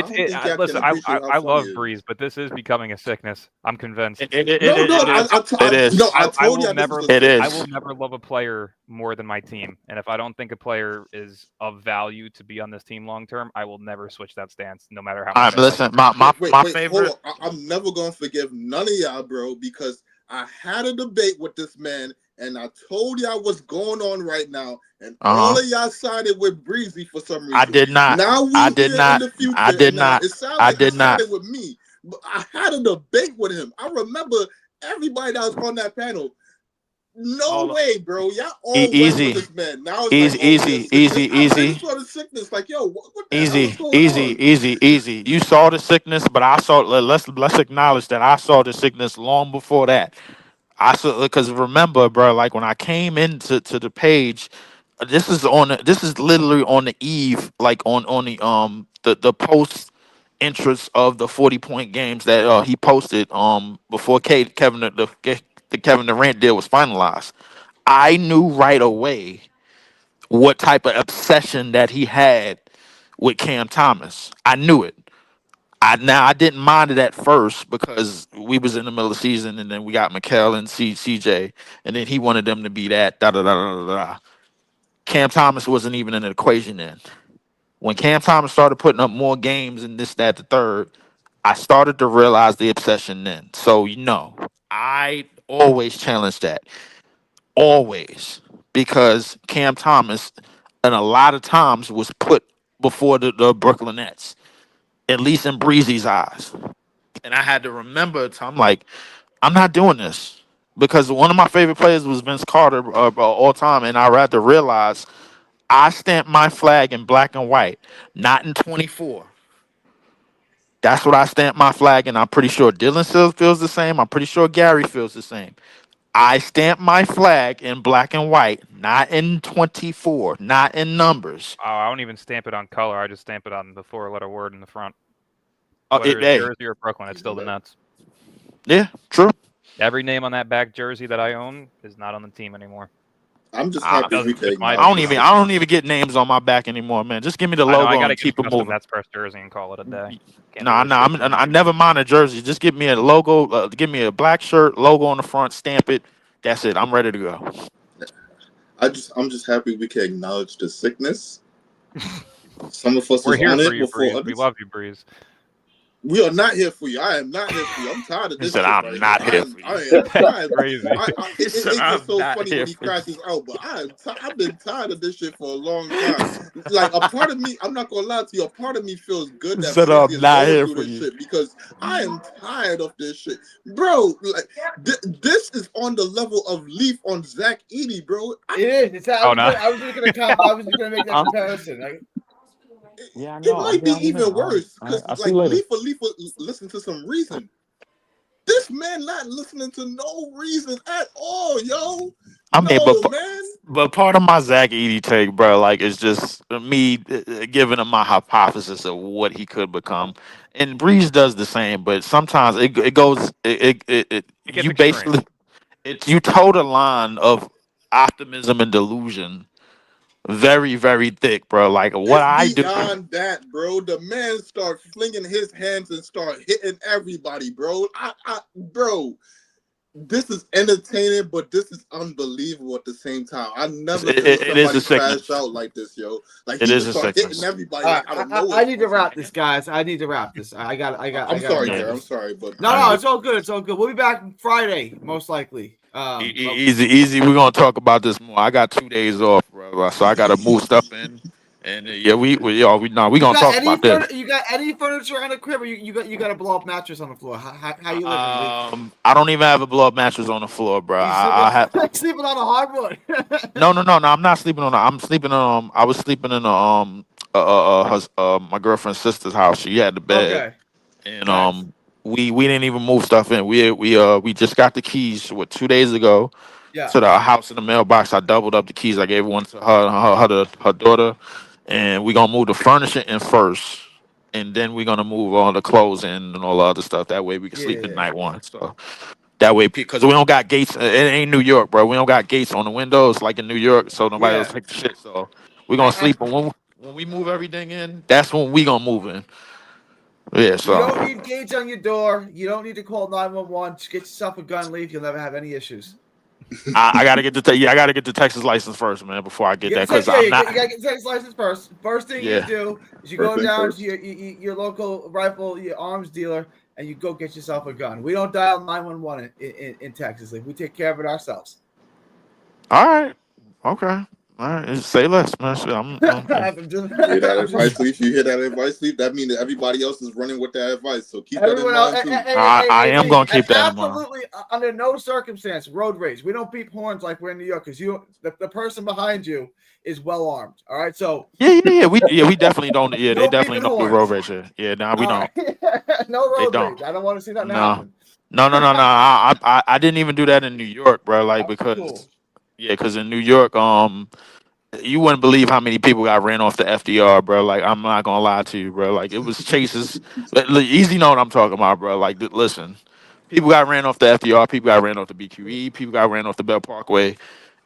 think y'all listen, can appreciate how I funny love it is. Breeze, but this is becoming a sickness. I'm convinced. it is. I will never It is. I will never love a player more than my team. And if I don't think a player is of value to be on this team long term, I will never switch that stance, no matter how much. Listen, my favorite. Hold on. I'm never gonna forgive none of y'all, bro, because I had a debate with this man, and I told y'all what's going on right now, and all of y'all sided with Breezy for some reason. I did not. Now I did not. in the future, I did and now not. it sounds I like did he not. sided with me, but I had a debate with him. I remember everybody that was on that panel. No way, bro. Y'all all Easy. went with this man. Now it's Easy. I saw the sickness. Like, yo, what the hell is going on? Easy. You saw the sickness, but I saw. Let's acknowledge that I saw the sickness long before that. I saw because remember, bro, like when I came into the page, this is literally on the eve, like on the post interest of the 40-point games that he posted before the Kevin Durant deal was finalized. I knew right away what type of obsession that he had with Cam Thomas. I knew it. I didn't mind it at first because we was in the middle of the season and then we got Mikal and CJ and then he wanted them to be that da da da da da. Da. Cam Thomas wasn't even in the equation then. When Cam Thomas started putting up more games and this, that, the third, I started to realize the obsession then. So I always challenge that. Always. Because Cam Thomas and a lot of times was put before the Brooklyn Nets. At least in Breezy's eyes. And I had to remember, I'm like, I'm not doing this. Because one of my favorite players was Vince Carter all time. And I had to realize I stamp my flag in black and white, not in 24. That's what I stamp my flag in. I'm pretty sure Dylan still feels the same. I'm pretty sure Gary feels the same. I stamp my flag in black and white, not in 24, not in numbers. Oh, I don't even stamp it on color. I just stamp it on the 4-letter word in the front. Oh, Whether it's hey, Jersey or Brooklyn, it's still the Nets. yeah, true. Every name on that back jersey that I own is not on the team anymore. I'm just I, happy we can It's my acknowledge opinion. I don't even get names on my back anymore, man. Just give me the I know I logo gotta and get a keep it custom moving. Nets press jersey and call it a day. Can't Nah, do this shit. I never mind a jersey. Just give me a logo. Give me a black shirt, logo on the front, stamp it. That's it. I'm ready to go. I'm just happy we can acknowledge the sickness. Some of us We're was here on for it you, before Breeze. We others. love you, Breeze. We are not here for you. I am not here for you. I'm tired of He this said, shit "I'm right not here here. for you." I am Crazy. He said, it's "I'm just so not funny here when he for you." crashes out, but I've been tired of this shit for a long time. Like a part of me, I'm not gonna lie to you, a part of me feels good He that said, Breezy "I'm is not going here through for this you." shit because I am tired of this shit. Bro, like this is on the level of Leaf on Zach Edey, bro. It is. Oh, no. I was just gonna make that comparison. Yeah, I It know. might be even worse because I'll see like you later. Leaf will listen to some reason. This man not listening to no reason at all, yo. I mean, No, man. but part of my Zach Edey take, bro, like it's just me giving him my hypothesis of what he could become, and Breeze does the same. But sometimes it goes It gets you extreme. basically you toe the line of optimism and delusion very very thick, bro. Like what I It's do. beyond that, bro. The man start flinging his hands and start hitting everybody, bro. Bro, this is entertaining, but this is unbelievable at the same time. I never seen It is somebody a sickness. crash out like this, yo. Like It he is just a start hitting sickness. everybody All like right, out of nowhere. I need to wrap this, guys. I need to wrap this. I got I'm to sorry, wrap Jared. I'm this. sorry, but No, it's all good. It's all good. We'll be back Friday, most likely. Easy. We're gonna talk about this more. I got 2 days off, bro, so I gotta move stuff in. And yeah, we gonna talk about this. You got any furniture in the crib, or you got a blow up mattress on the floor? How you living? I don't even have a blow up mattress on the floor, bro. You I have sleeping on a hardwood? no. I'm not sleeping on. I'm sleeping on. I was sleeping in my girlfriend's sister's house. She had the bed, Okay. and Nice. we didn't even move stuff in. We just got the keys 2 days ago Yeah. to the house in the mailbox. I doubled up the keys. I gave one to her daughter, and we gonna move the furniture in first, and then we're gonna move all the clothes in and all the other stuff. That way we can sleep the Yeah. night one. So that way, because we don't got gates. It ain't New York, bro. We don't got gates on the windows like in New York, so nobody else Yeah. take the shit. So we're gonna sleep. And when we move everything in, that's when we gonna move in. Yeah. You don't So need gates on your door. You don't need to call 911. Just get yourself a gun. Leave. You'll never have any issues. I gotta get I gotta get the Texas license first, man, before I get that. Because I'm not. You gotta get the Texas license first. First thing you do is you go down to your local your arms dealer, and you go get yourself a gun. We don't dial 911 in Texas. We take care of it ourselves. All right. Okay. All right. Say less, man. Shit, you hear that advice, Leaf? You hear that advice, Leaf? That means that everybody else is running with that advice. So keep that in mind too. I am gonna keep that in mind. Absolutely, under no circumstance, road rage. We don't beep horns like we're in New York because the person behind you is well armed. All right, so yeah. We definitely don't. Yeah, no they definitely don't do horns. road rage here. Yeah, we don't. No road don't. rage. I don't want to see that No. happen. No. I didn't even do that in New York, bro. Like because cool. because in New York, you wouldn't believe how many people got ran off the FDR, bro. Like I'm not gonna lie to you, bro. Like it was chases. Easy know what I'm talking about, bro. Like listen, people got ran off the FDR, people got ran off the BQE, people got ran off the Bell Parkway.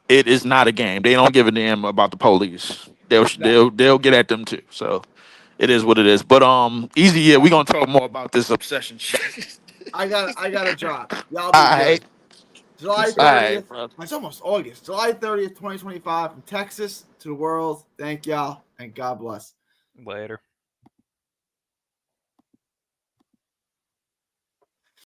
It is not a game. They don't give a damn about the police. They'll get at them too. So it is what it is. But easy. Yeah, we gonna talk more about this obsession shit. I got a drop. Y'all All be good. July 30th. Right, It's almost August. July 30th, 2025, from Texas to the world. Thank y'all, and God bless. Later.